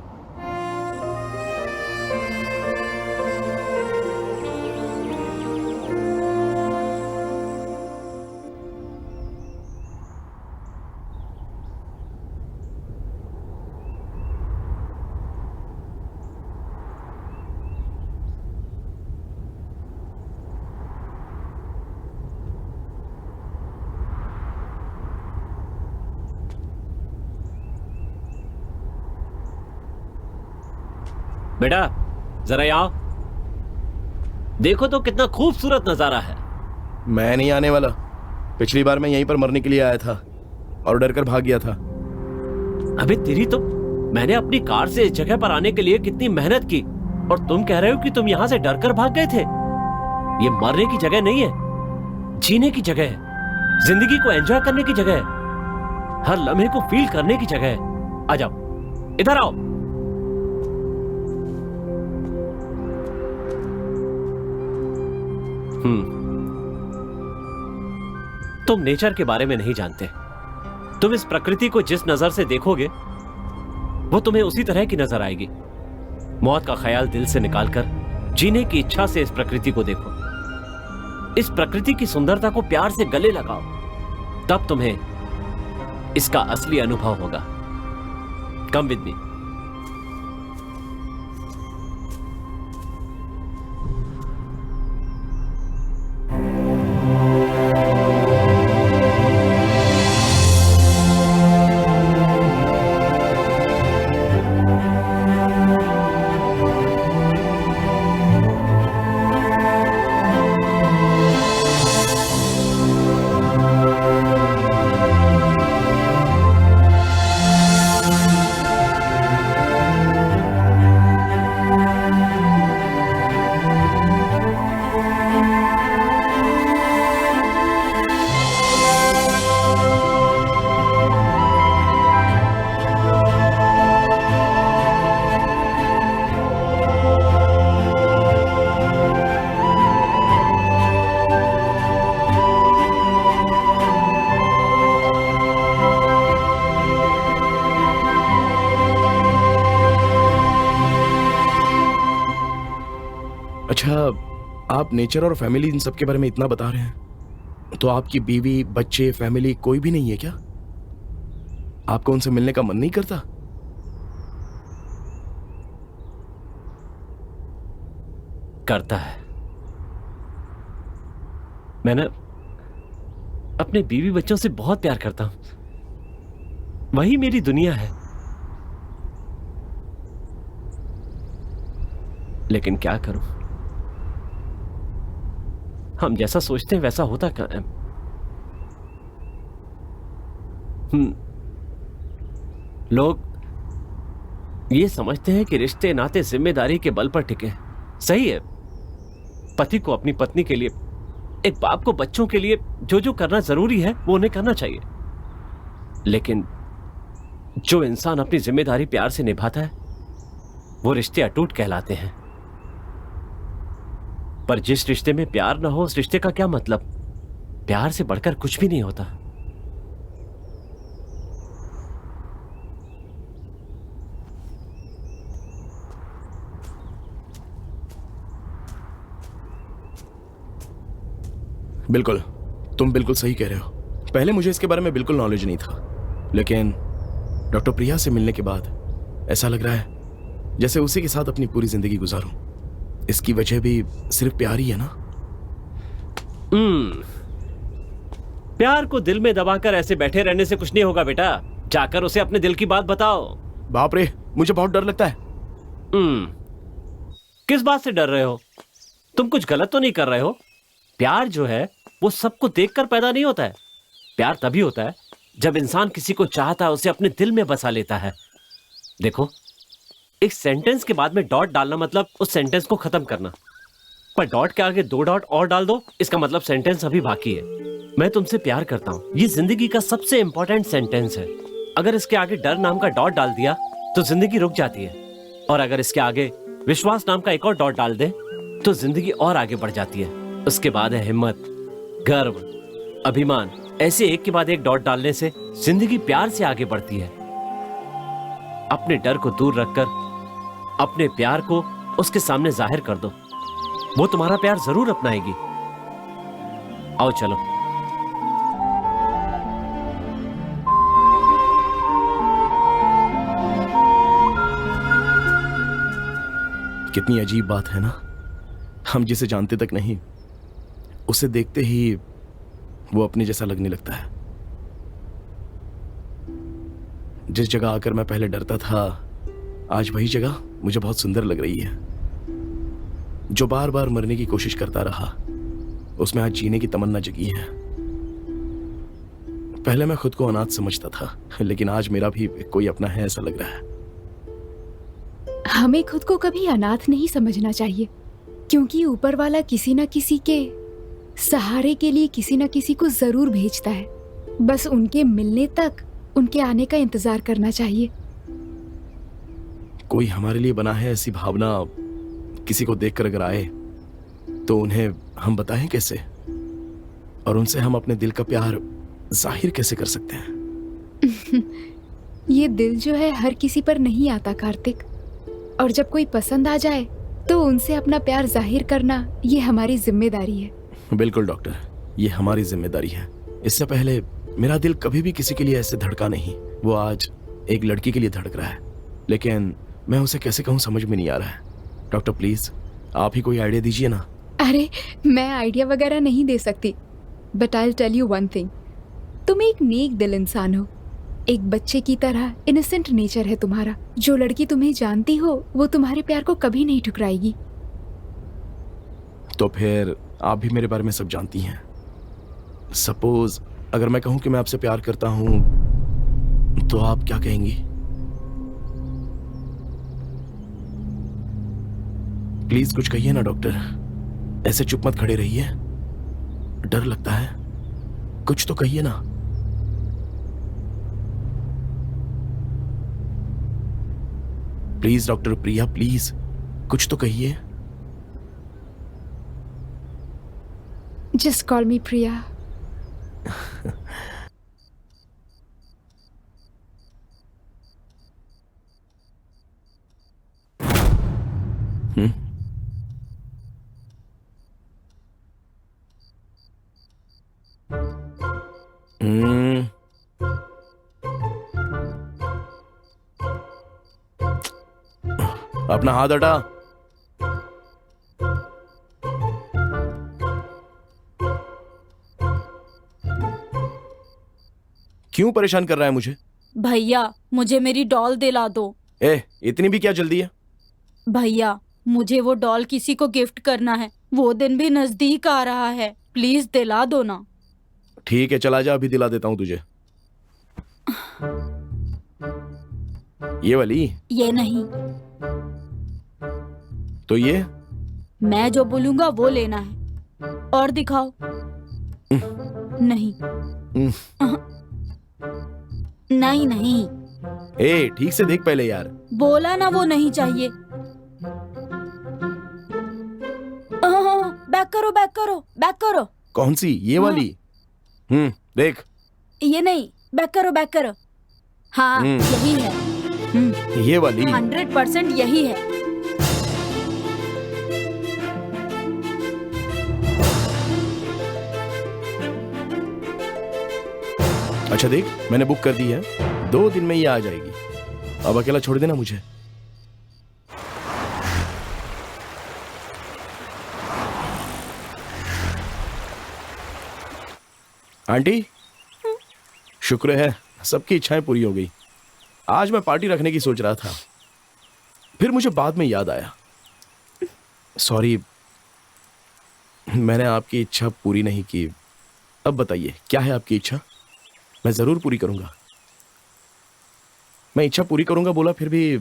बेटा जरा यहाँ देखो तो कितना खूबसूरत नजारा है। मैं नहीं आने वाला। पिछली बार मैं यहीं पर मरने के लिए आया था और डर कर भाग गया था। अबे तेरी तो, मैंने अपनी कार से इस जगह पर आने के लिए कितनी मेहनत की और तुम कह रहे हो कि तुम यहाँ से डर कर भाग गए थे। ये मरने की जगह नहीं है, जीने की जगह है, जिंदगी को एंजॉय करने की जगह है, हर लम्हे को फील करने की जगह है। आ जाओ, इधर आओ। तुम नेचर के बारे में नहीं जानते। तुम इस प्रकृति को जिस नजर से देखोगे वो तुम्हें उसी तरह की नजर आएगी। मौत का ख्याल दिल से निकालकर जीने की इच्छा से इस प्रकृति को देखो। इस प्रकृति की सुंदरता को प्यार से गले लगाओ, तब तुम्हें इसका असली अनुभव होगा। Come with me. अच्छा, आप नेचर और फैमिली इन सब के बारे में इतना बता रहे हैं, तो आपकी बीवी, बच्चे, फैमिली कोई भी नहीं है क्या? आपको उनसे मिलने का मन नहीं करता? करता है। मैं ना अपने बीवी बच्चों से बहुत प्यार करता हूं। वही मेरी दुनिया है। लेकिन क्या करूं, हम जैसा सोचते हैं वैसा होता कहां है। लोग ये समझते हैं कि रिश्ते नाते जिम्मेदारी के बल पर टिके। सही है, पति को अपनी पत्नी के लिए, एक बाप को बच्चों के लिए जो जो करना जरूरी है वो उन्हें करना चाहिए। लेकिन जो इंसान अपनी जिम्मेदारी प्यार से निभाता है वो रिश्ते अटूट कहलाते हैं। पर जिस रिश्ते में प्यार ना हो, उस रिश्ते का क्या मतलब? प्यार से बढ़कर कुछ भी नहीं होता। बिल्कुल, तुम बिल्कुल सही कह रहे हो। पहले मुझे इसके बारे में बिल्कुल नॉलेज नहीं था, लेकिन डॉक्टर प्रिया से मिलने के बाद ऐसा लग रहा है जैसे उसी के साथ अपनी पूरी जिंदगी गुजारूं। इसकी वजह भी सिर्फ प्यार ही है ना? प्यार को दिल में दबाकर ऐसे बैठे रहने से कुछ नहीं होगा बेटा। जाकर उसे अपने दिल की बात बताओ। बाप रे, मुझे बहुत डर लगता है। किस बात से डर रहे हो? तुम कुछ गलत तो नहीं कर रहे हो? प्यार जो है वो सबको देखकर पैदा नहीं होता है। प्यार तभी होता है जब इंसान किसी को चाहता है, उसे अपने दिल में बसा लेता है। देखो, एक सेंटेंस के बाद में डॉट डालना मतलब उस सेंटेंस को खत्म करना, पर डॉट के आगे 2 डॉट और डाल दो, इसका मतलब सेंटेंस अभी बाकी है। मैं तुमसे प्यार करता हूं, ये जिंदगी का सबसे इंपॉर्टेंट सेंटेंस है। अगर इसके आगे डर नाम का डॉट डाल दिया तो जिंदगी रुक जाती है, और अगर इसके आगे विश्वास नाम का एक और डॉट डाल दे तो जिंदगी और आगे बढ़ जाती है। उसके बाद है हिम्मत, गर्व, अभिमान ऐसे एक के बाद एक डॉट डालने से जिंदगी प्यार से आगे बढ़ती है। अपने डर को दूर रखकर अपने प्यार को उसके सामने जाहिर कर दो, वो तुम्हारा प्यार जरूर अपनाएगी। आओ चलो। कितनी अजीब बात है ना, हम जिसे जानते तक नहीं उसे देखते ही वो अपने जैसा लगने लगता है। जिस जगह आकर मैं पहले डरता था, आज वही जगह मुझे बहुत सुंदर लग रही है। जो बार बार मरने की कोशिश करता रहा, उसमें आज जीने की तमन्ना जगी है। पहले मैं खुद को अनाथ समझता था, लेकिन आज मेरा भी कोई अपना है ऐसा लग रहा है। हमें खुद को कभी अनाथ नहीं समझना चाहिए, क्योंकि ऊपर वाला किसी न किसी के सहारे के लिए किसी न किसी को जरूर भेजता है। बस उनके मिलने तक उनके आने का इंतजार करना चाहिए। कोई हमारे लिए बना है ऐसी भावना किसी को देखकर अगर आए तो उन्हें हम बताएं कैसे, और उनसे हम अपने दिल का प्यार जाहिर कैसे कर सकते हैं? ये दिल जो है हर किसी पर नहीं आता कार्तिक, और जब कोई पसंद आ जाए तो उनसे अपना प्यार जाहिर करना ये हमारी जिम्मेदारी है। बिल्कुल डॉक्टर, ये हमारी जिम्मेदारी है। इससे पहले मेरा दिल कभी भी किसी के लिए ऐसे धड़का नहीं। वो आज एक लड़की के लिए धड़क रहा है, लेकिन मैं उसे कैसे कहूँ समझ में नहीं आ रहा है। डॉक्टर प्लीज आप ही कोई आइडिया दीजिए ना। अरे मैं आइडिया वगैरह नहीं दे सकती, but I will tell you one thing. तुम एक नेक दिल इंसान हो, एक बच्चे की तरह इनोसेंट नेचर है तुम्हारा। जो लड़की तुम्हें जानती हो वो तुम्हारे प्यार को कभी नहीं ठुकराएगी। तो फिर आप भी मेरे बारे में सब जानती हैं। सपोज अगर मैं कहूं कि मैं आपसे प्यार करता हूं तो आप क्या कहेंगी? प्लीज कुछ कहिए ना डॉक्टर, ऐसे चुप मत खड़े रहिए, डर लगता है। कुछ तो कहिए ना। प्लीज डॉक्टर प्रिया, प्लीज कुछ तो कहिए। जस्ट कॉल मी प्रिया। अपना हाथ हटा। क्यों परेशान कर रहा है मुझे? भैया मुझे मेरी डॉल दिला दो। इतनी भी क्या जल्दी है? भैया मुझे वो डॉल किसी को गिफ्ट करना है, वो दिन भी नजदीक आ रहा है, प्लीज दिला दो ना। ठीक है चला जा, अभी दिला देता हूं तुझे। ये वाली? ये नहीं। तो ये? मैं जो बोलूंगा वो लेना है। और दिखाओ। नहीं। नहीं नहीं। ठीक से देख पहले यार। बोला ना वो नहीं चाहिए। बैक करो बैक करो बैक करो। कौन सी? ये वाली? देख। ये नहीं, बैक करो बैक करो। हाँ यही है। ये वाली? 100% यही है। अच्छा देख, मैंने बुक कर दी है, 2 दिन में ये आ जाएगी। अब अकेला छोड़ देना मुझे। आंटी, शुक्र है सबकी इच्छाएं पूरी हो गई। आज मैं पार्टी रखने की सोच रहा था, फिर मुझे बाद में याद आया। सॉरी, मैंने आपकी इच्छा पूरी नहीं की। अब बताइए क्या है आपकी इच्छा? मैं जरूर पूरी करूंगा। मैं इच्छा पूरी करूंगा बोला, फिर भी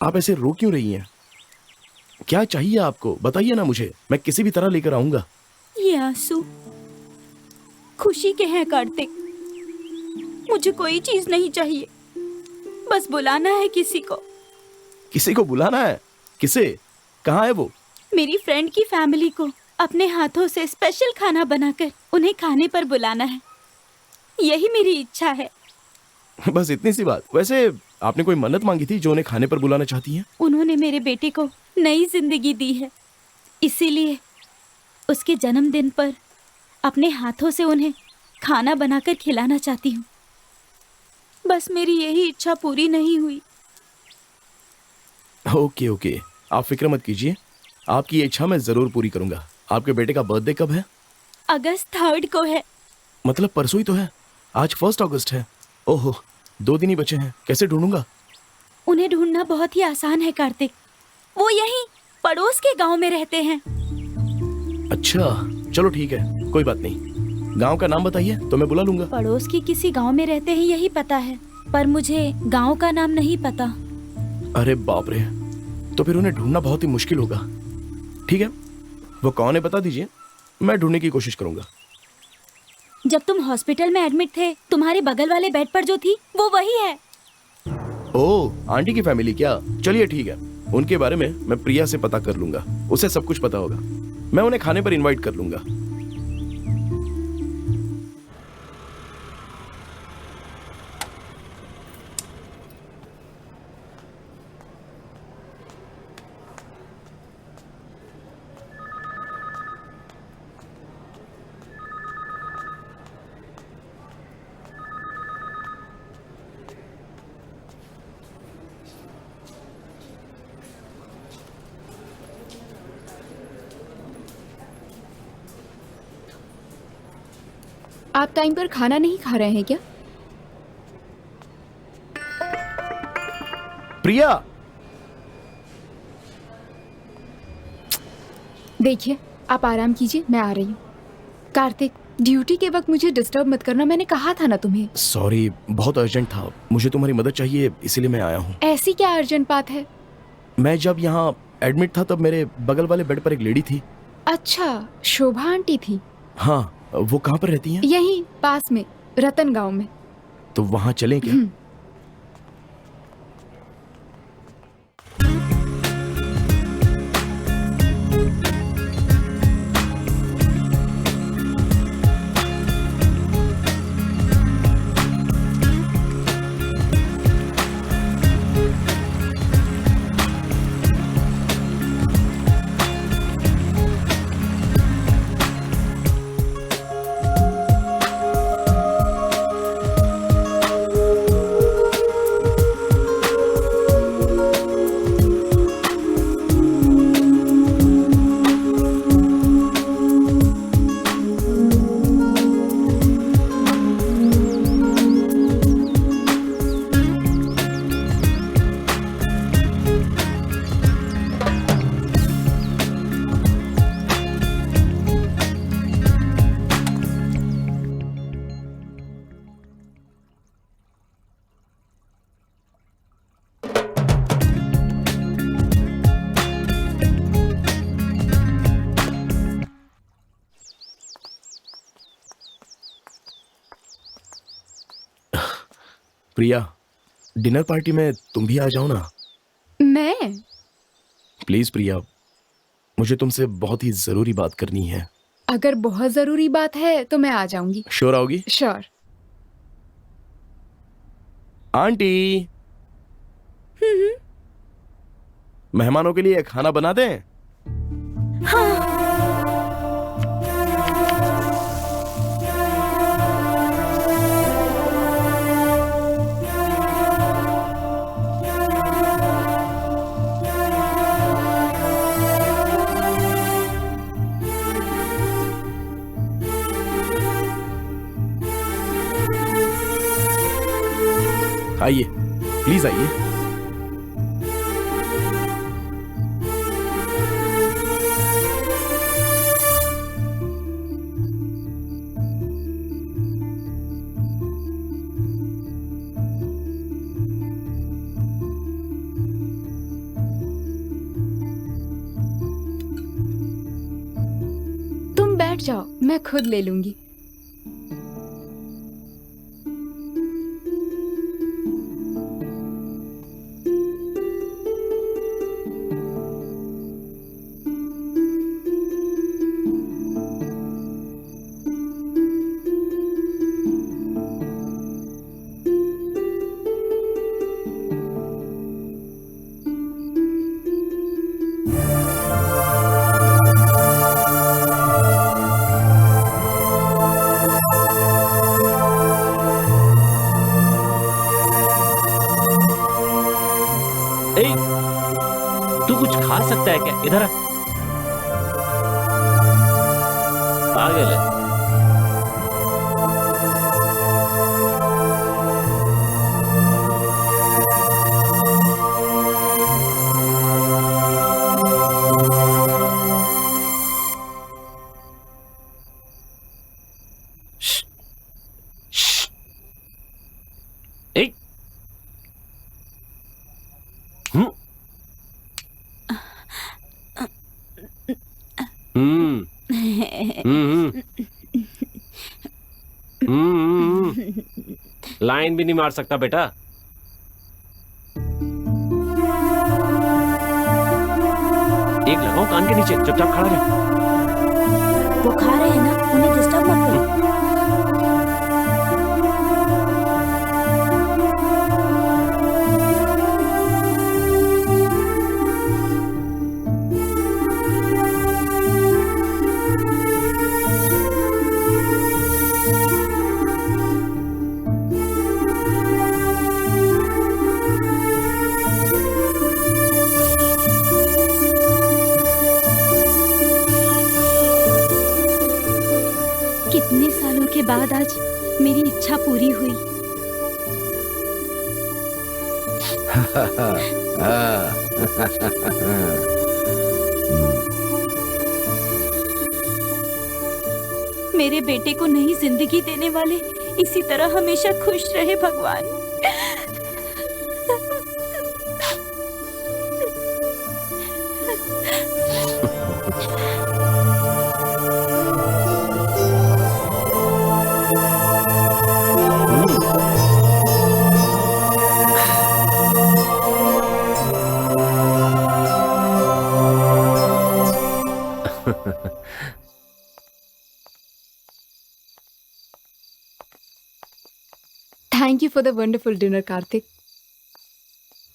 आप ऐसे रो क्यों रही हैं? क्या चाहिए आपको? बताइए ना मुझे, मैं किसी भी तरह लेकर आऊंगा। ये आंसू खुशी के हैं कार्तिक। मुझे कोई चीज नहीं चाहिए, बस बुलाना है किसी को। किसी को बुलाना है? किसे? कहाँ है वो? मेरी फ्रेंड की फैमिली को, अपने हाथों से स्पेशल खाना बनाकर उन्हें खाने पर बुलाना है, यही मेरी इच्छा है। बस इतनी सी बात। वैसे आपने कोई मन्नत मांगी थी जो उन्हें खाने पर बुलाना चाहती हैं? उन्होंने मेरे बेटे को नई जिंदगी दी है, इसीलिए उसके जन्मदिन पर अपने हाथों से उन्हें खाना बनाकर खिलाना चाहती हूँ। बस मेरी यही इच्छा पूरी नहीं हुई। ओके ओके, आप फिक्र मत कीजिए, आपकी ये इच्छा मैं जरूर पूरी करूंगा। आपके बेटे का बर्थडे कब है? अगस्त 3 को है। मतलब परसों ही तो है। आज 1 अगस्त है। ओहो, 2 दिन ही बचे हैं। कैसे ढूंढूंगा? उन्हें ढूंढना बहुत ही आसान है कार्तिक, वो यहीं पड़ोस के गांव में रहते हैं। अच्छा चलो ठीक है, कोई बात नहीं। गांव का नाम बताइए तो मैं बुला लूंगा। पड़ोस के किसी गांव में रहते हैं यही पता है, पर मुझे गांव का नाम नहीं पता। अरे बाप रे, तो फिर उन्हें ढूंढना बहुत ही मुश्किल होगा। ठीक है, वो कौन है बता दीजिए, मैं ढूंढने की कोशिश करूंगा। जब तुम हॉस्पिटल में एडमिट थे, तुम्हारे बगल वाले बेड पर जो थी वो वही है। ओह, आंटी की फैमिली क्या? चलिए ठीक है, उनके बारे में मैं प्रिया से पता कर लूंगा, उसे सब कुछ पता होगा। मैं उन्हें खाने पर इनवाइट कर लूंगा। आप टाइम पर खाना नहीं खा रहे हैं क्या? प्रिया, देखिए, आप आराम कीजिए, मैं आ रही हूँ। कार्तिक, ड्यूटी के वक्त मुझे डिस्टर्ब मत करना, मैंने कहा था ना तुम्हें। सॉरी, बहुत अर्जेंट था, मुझे तुम्हारी मदद चाहिए, इसीलिए मैं आया हूँ। ऐसी क्या अर्जेंट बात है? मैं जब यहाँ एडमिट था तब मेरे बगल वाले बेड पर एक लेडी थी। अच्छा, शोभा आंटी थी। हाँ, वो कहाँ पर रहती हैं? यहीं पास में, रतन गांव में। तो वहाँ चलें क्या? प्रिया, डिनर पार्टी में तुम भी आ जाओ ना। मैं? प्लीज प्रिया, मुझे तुमसे बहुत ही जरूरी बात करनी है। अगर बहुत जरूरी बात है तो मैं आ जाऊंगी। श्योर आओगी? श्योर। आंटी, मेहमानों के लिए खाना बना दें? आइए, प्लीज आइए। तुम बैठ जाओ, मैं खुद ले लूंगी। इधर आ। पागल है। लाइन भी नहीं मार सकता बेटा। एक लगाओ कान के नीचे, चुपचाप खड़ा रहे। वो खा रहे हैं ना, उन्हें डिस्टर्ब मत करो। कितने सालों के बाद आज मेरी इच्छा पूरी हुई। मेरे बेटे को नई जिंदगी देने वाले इसी तरह हमेशा खुश रहे भगवान। Thank you for the wonderful dinner Kartik.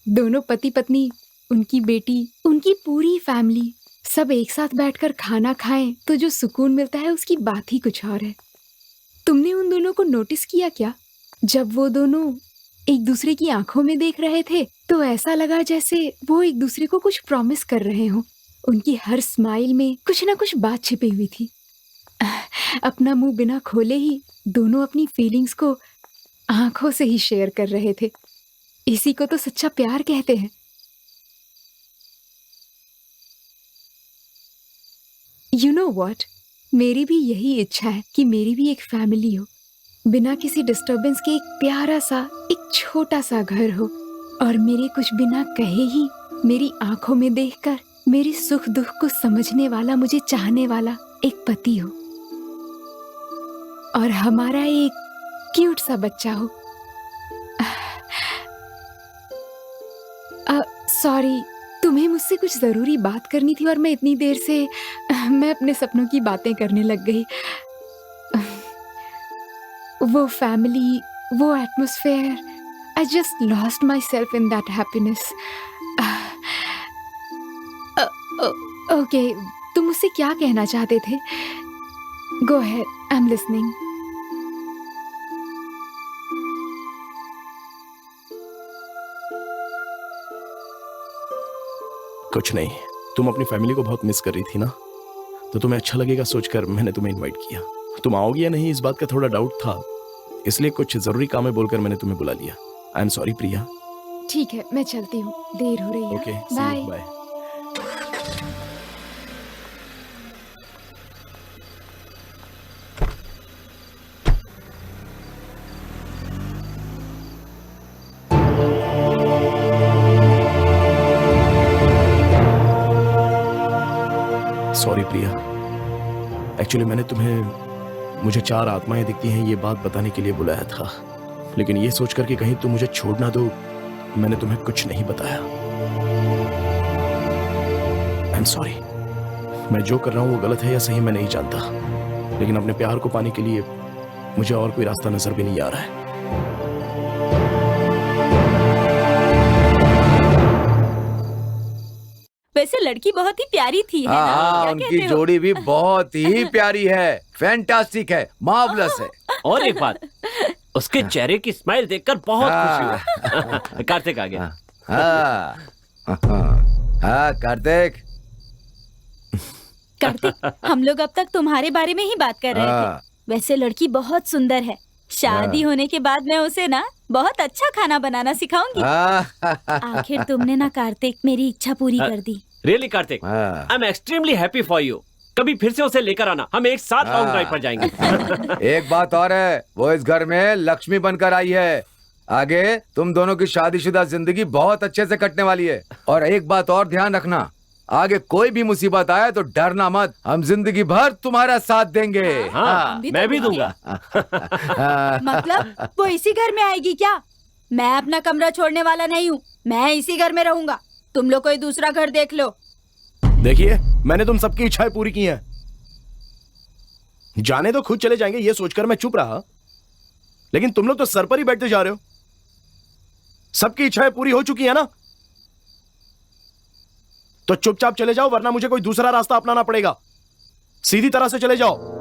दोनों पति पत्नी, उनकी बेटी, उनकी पूरी फैमिली सब एक साथ बैठकर खाना खाएं तो जो सुकून मिलता है उसकी बात ही कुछ और है। तुमने उन दोनों को नोटिस किया क्या? जब वो दोनों एक दूसरे की आंखों में देख रहे थे तो ऐसा लगा जैसे वो एक दूसरे को कुछ प्रॉमिस कर रहे हो। उनकी हर स्माइल में कुछ ना कुछ बात छिपी हुई थी। अपना मुंह बिना खोले ही दोनों अपनी फीलिंग्स को आंखों से ही शेयर कर रहे थे। इसी को तो सच्चा प्यार कहते हैं। यू नो व्हाट, मेरी भी यही इच्छा है कि मेरी भी एक फैमिली हो, बिना किसी डिस्टरबेंस के एक प्यारा सा, एक छोटा सा घर हो, और मेरे कुछ बिना कहे ही मेरी आंखों में देखकर मेरी सुख दुख को समझने वाला, मुझे चाहने वाला एक पति हो, और हमारा एक क्यूट सा बच्चा हो। सॉरी, तुम्हें मुझसे कुछ जरूरी बात करनी थी और मैं इतनी देर से मैं अपने सपनों की बातें करने लग गई। वो फैमिली, वो atmosphere, I just lost my self in that happiness. Okay, तुम मुझसे क्या कहना चाहते थे? Go ahead, I am listening. कुछ नहीं, तुम अपनी फैमिली को बहुत मिस कर रही थी ना, तो तुम्हें अच्छा लगेगा सोचकर मैंने तुम्हें इनवाइट किया। तुम आओगी या नहीं इस बात का थोड़ा डाउट था, इसलिए कुछ जरूरी काम है बोलकर मैंने तुम्हें बुला लिया। I am sorry Priya. ठीक है, मैं चलती हूँ, देर हो रही है। Okay, bye. Bye. Sorry Priya, actually मैंने तुम्हें मुझे 4 आत्माएं दिखती हैं ये बात बताने के लिए बुलाया था, लेकिन ये सोचकर कि कहीं तुम मुझे छोड़ ना दो, मैंने तुम्हें कुछ नहीं बताया। आई एम सॉरी। मैं जो कर रहा हूं वो गलत है या सही मैं नहीं जानता, लेकिन अपने प्यार को पाने के लिए मुझे और कोई रास्ता नजर भी नहीं आ रहा है। वैसे लड़की बहुत ही प्यारी थी, है ना? हाँ, क्या उनकी कहते हो? जोड़ी भी बहुत ही प्यारी है, फैंटास्टिक है, मार्वलस है। और एक बात, उसके चेहरे की स्माइल देखकर बहुत खुशी हुई। कार्तिक आ गया। हाँ कार्तिक, कार्तिक, हम लोग अब तक तुम्हारे बारे में ही बात कर रहे हाँ। थे। वैसे लड़की बहुत सुंदर है। शादी होने के बाद मैं उसे ना बहुत अच्छा खाना बनाना सिखाऊंगी। आखिर तुमने ना कार्तिक मेरी इच्छा पूरी कर दी। Really Kartik, I am extremely happy for you. कभी फिर से उसे लेकर आना, हम एक साथ लॉन्ग ड्राइव पर जाएंगे। एक बात और है, वो इस घर में लक्ष्मी बनकर आई है। आगे तुम दोनों की शादीशुदा जिंदगी बहुत अच्छे से कटने वाली है। और एक बात और ध्यान रखना, आगे कोई भी मुसीबत आए तो डरना मत, हम जिंदगी भर तुम्हारा साथ देंगे। हाँ, मैं भी दूंगा। मतलब वो इसी घर में आएगी क्या? मैं अपना कमरा छोड़ने वाला नहीं हूँ, मैं इसी घर में रहूंगा। तुम लोग कोई दूसरा घर देख लो। देखिए, मैंने तुम सबकी इच्छाएं पूरी की हैं। जाने तो खुद चले जाएंगे ये सोचकर मैं चुप रहा, लेकिन तुम लोग तो सर पर ही बैठते जा रहे हो। सबकी इच्छाएं पूरी हो चुकी है ना, तो चुपचाप चले जाओ, वरना मुझे कोई दूसरा रास्ता अपनाना पड़ेगा। सीधी तरह से चले जाओ।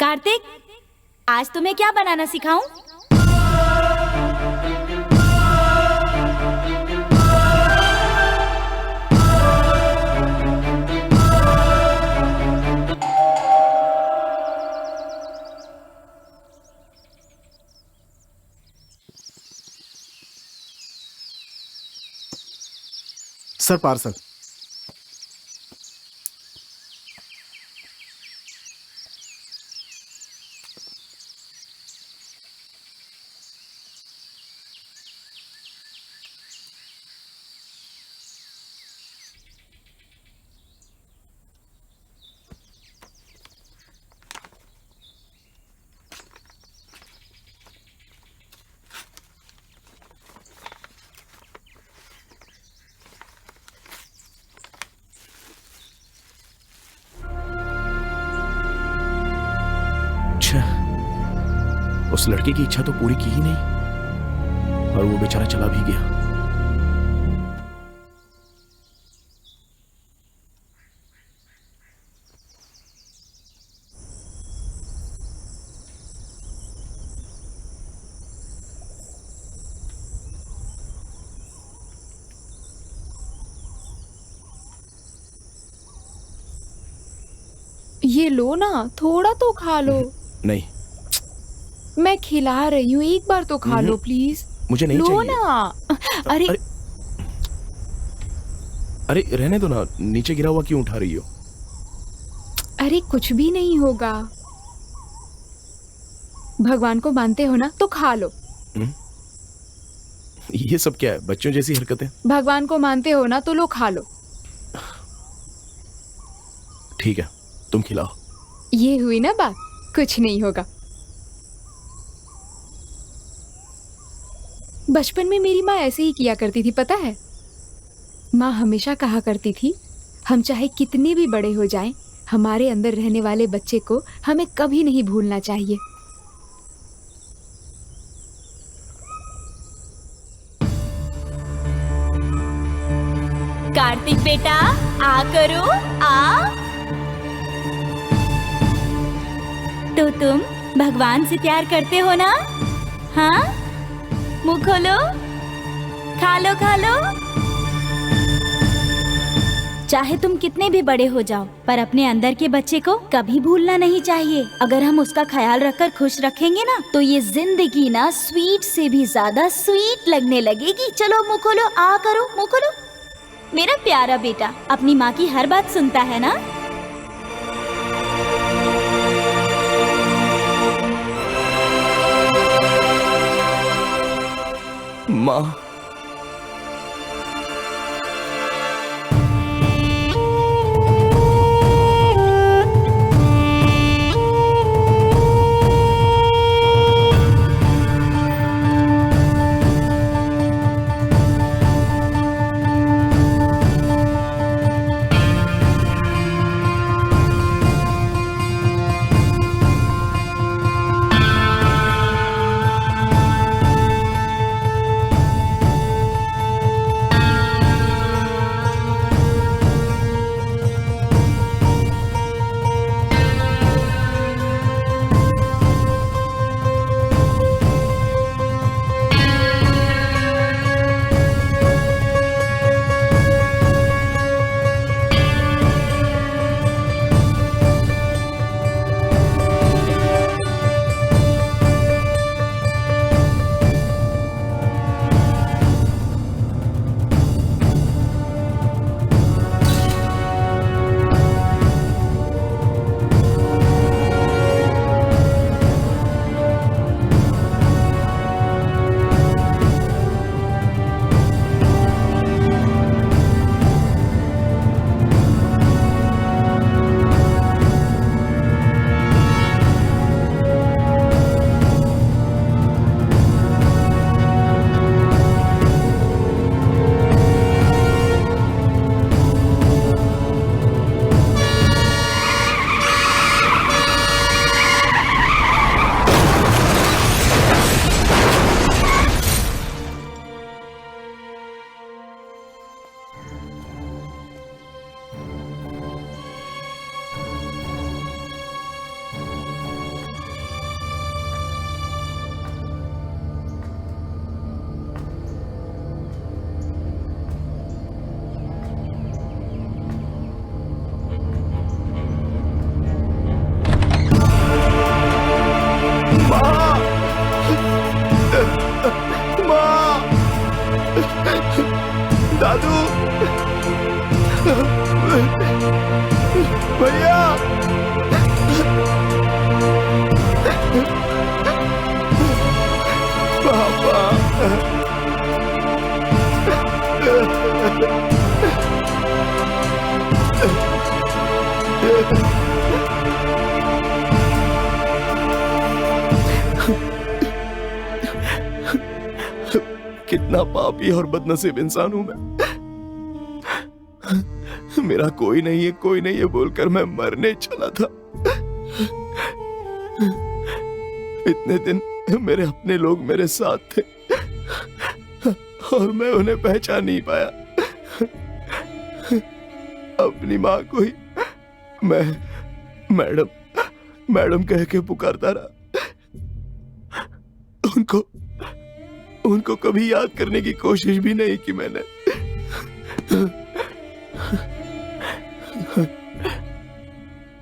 कार्तिक, आज तुम्हें क्या बनाना सिखाऊं? Sir parcel. उस लड़के की इच्छा तो पूरी की ही नहीं और वो बेचारा चला भी गया। ये लो ना, थोड़ा तो खा लो। नहीं, मैं खिला रही हूँ, एक बार तो खा लो प्लीज। मुझे नहीं लो चाहिए। ना। अरे अरे रहने दो ना, नीचे गिरा हुआ क्यों उठा रही हो? अरे कुछ भी नहीं होगा। भगवान को मानते हो ना, तो खा लो। ये सब क्या है, बच्चों जैसी हरकतें? भगवान को मानते हो ना, तो लो, खा लो। ठीक है, तुम खिलाओ। ये हुई ना बात, कुछ नहीं होगा। बचपन में मेरी माँ ऐसे ही किया करती थी, पता है। माँ हमेशा कहा करती थी, हम चाहे कितने भी बड़े हो जाएं, हमारे अंदर रहने वाले बच्चे को हमें कभी नहीं भूलना चाहिए। कार्तिक बेटा, आ करो, आ। तो तुम भगवान से प्यार करते हो ना? हाँ, मुंह खोलो, खा लो खा लो। चाहे तुम कितने भी बड़े हो जाओ, पर अपने अंदर के बच्चे को कभी भूलना नहीं चाहिए। अगर हम उसका ख्याल रखकर खुश रखेंगे ना, तो ये जिंदगी ना स्वीट से भी ज्यादा स्वीट लगने लगेगी। चलो मुंह खोलो, आ करो, मुंह खोलो। मेरा प्यारा बेटा अपनी माँ की हर बात सुनता है ना? माँ, दादू, भैया, पापा, कितना पापी और बदनसीब इंसान हूं मैं। मेरा कोई नहीं है बोलकर मैं मरने चला था। इतने दिन मेरे अपने लोग मेरे साथ थे और मैं उन्हें पहचान नहीं पाया। अपनी माँ को ही मैं मैडम कह के पुकारता रहा। उनको कभी याद करने की कोशिश भी नहीं की मैंने।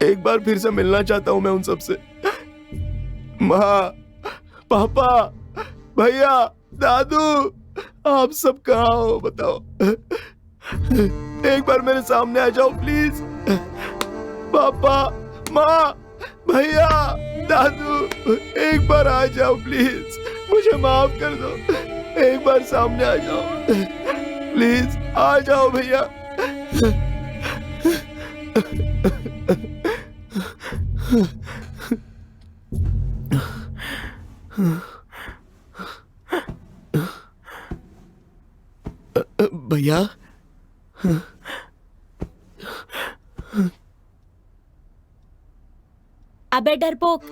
एक बार फिर से मिलना चाहता हूं मैं उन सबसे। माँ, पापा, भैया, दादू, आप सब कहाँ हो बताओ? एक बार मेरे सामने आ जाओ प्लीज। पापा, माँ, भैया। दादू एक बार आ जाओ प्लीज, मुझे माफ कर दो, एक बार सामने आ जाओ प्लीज, आ जाओ भैया। भैया अबे डरपोक,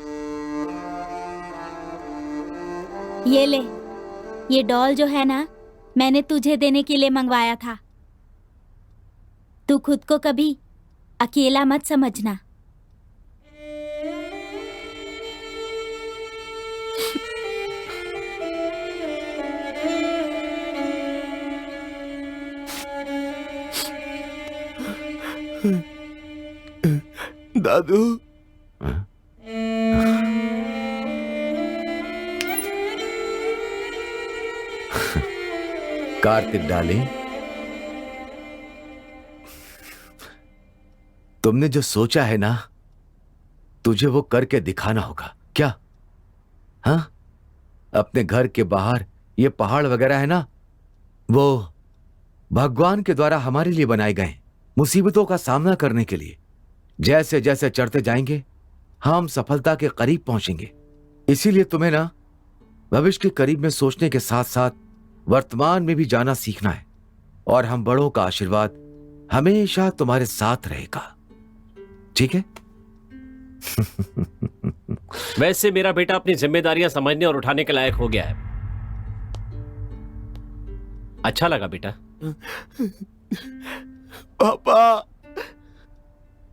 ये ले, ये डॉल जो है ना, मैंने तुझे देने के लिए मंगवाया था। तू खुद को कभी अकेला मत समझना। दादू कार्तिक डार्लिंग, तुमने जो सोचा है ना, तुझे वो करके दिखाना होगा क्या? हाँ, अपने घर के बाहर ये पहाड़ वगैरह है ना, वो भगवान के द्वारा हमारे लिए बनाए गए मुसीबतों का सामना करने के लिए। जैसे जैसे चढ़ते जाएंगे हम सफलता के करीब पहुंचेंगे। इसीलिए तुम्हें ना भविष्य के करीब में सोचने के साथ साथ वर्तमान में भी जाना सीखना है, और हम बड़ों का आशीर्वाद हमेशा तुम्हारे साथ रहेगा, ठीक है? वैसे मेरा बेटा अपनी जिम्मेदारियां समझने और उठाने के लायक हो गया है। अच्छा लगा बेटा। पापा,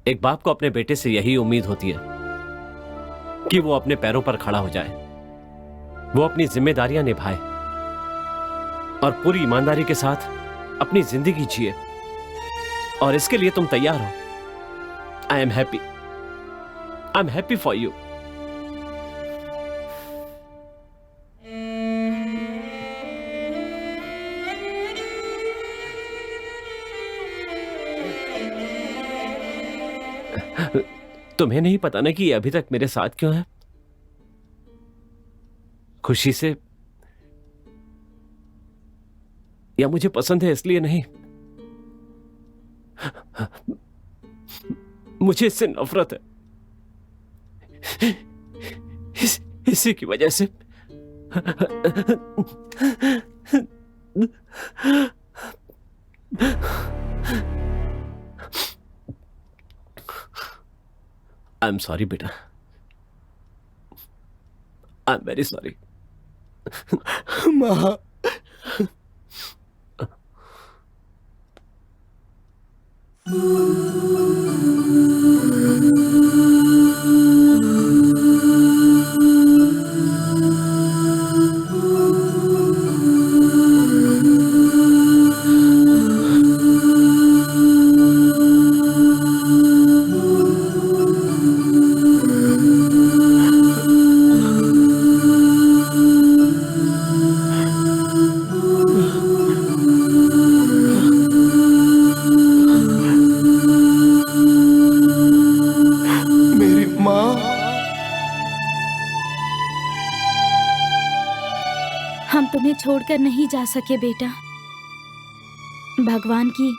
एक बाप को अपने बेटे से यही उम्मीद होती है कि वो अपने पैरों पर खड़ा हो जाए, वो अपनी जिम्मेदारियां निभाए और पूरी ईमानदारी के साथ अपनी जिंदगी जिए। और इसके लिए तुम तैयार हो। I am happy for you. तुम्हें नहीं पता ना कि ये अभी तक मेरे साथ क्यों है? खुशी से, या मुझे पसंद है इसलिए नहीं। मुझे इससे नफरत है, इसी की वजह से आई एम सॉरी बेटा, आई एम वेरी सॉरी। माँ, मेरी माँ, हम तुम्हें छोड़कर नहीं जा सके बेटा। भगवान की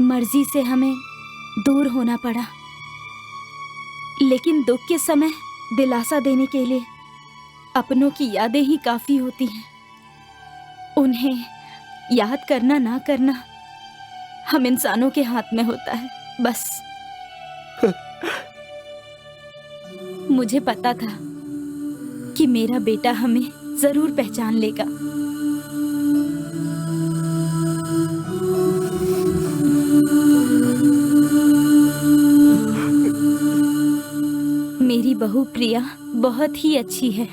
मर्जी से हमें दूर होना पड़ा, लेकिन दुख के समय दिलासा देने के लिए अपनों की यादें ही काफी होती हैं। उन्हें याद करना ना करना हम इंसानों के हाथ में होता है, बस। मुझे पता था कि मेरा बेटा हमें जरूर पहचान लेगा। मेरी बहू प्रिया बहुत ही अच्छी है।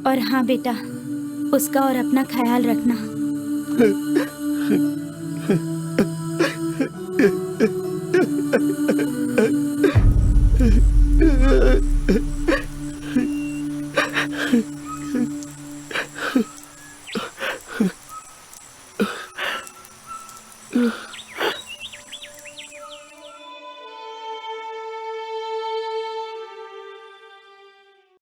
और हाँ बेटा, उसका और अपना ख्याल रखना।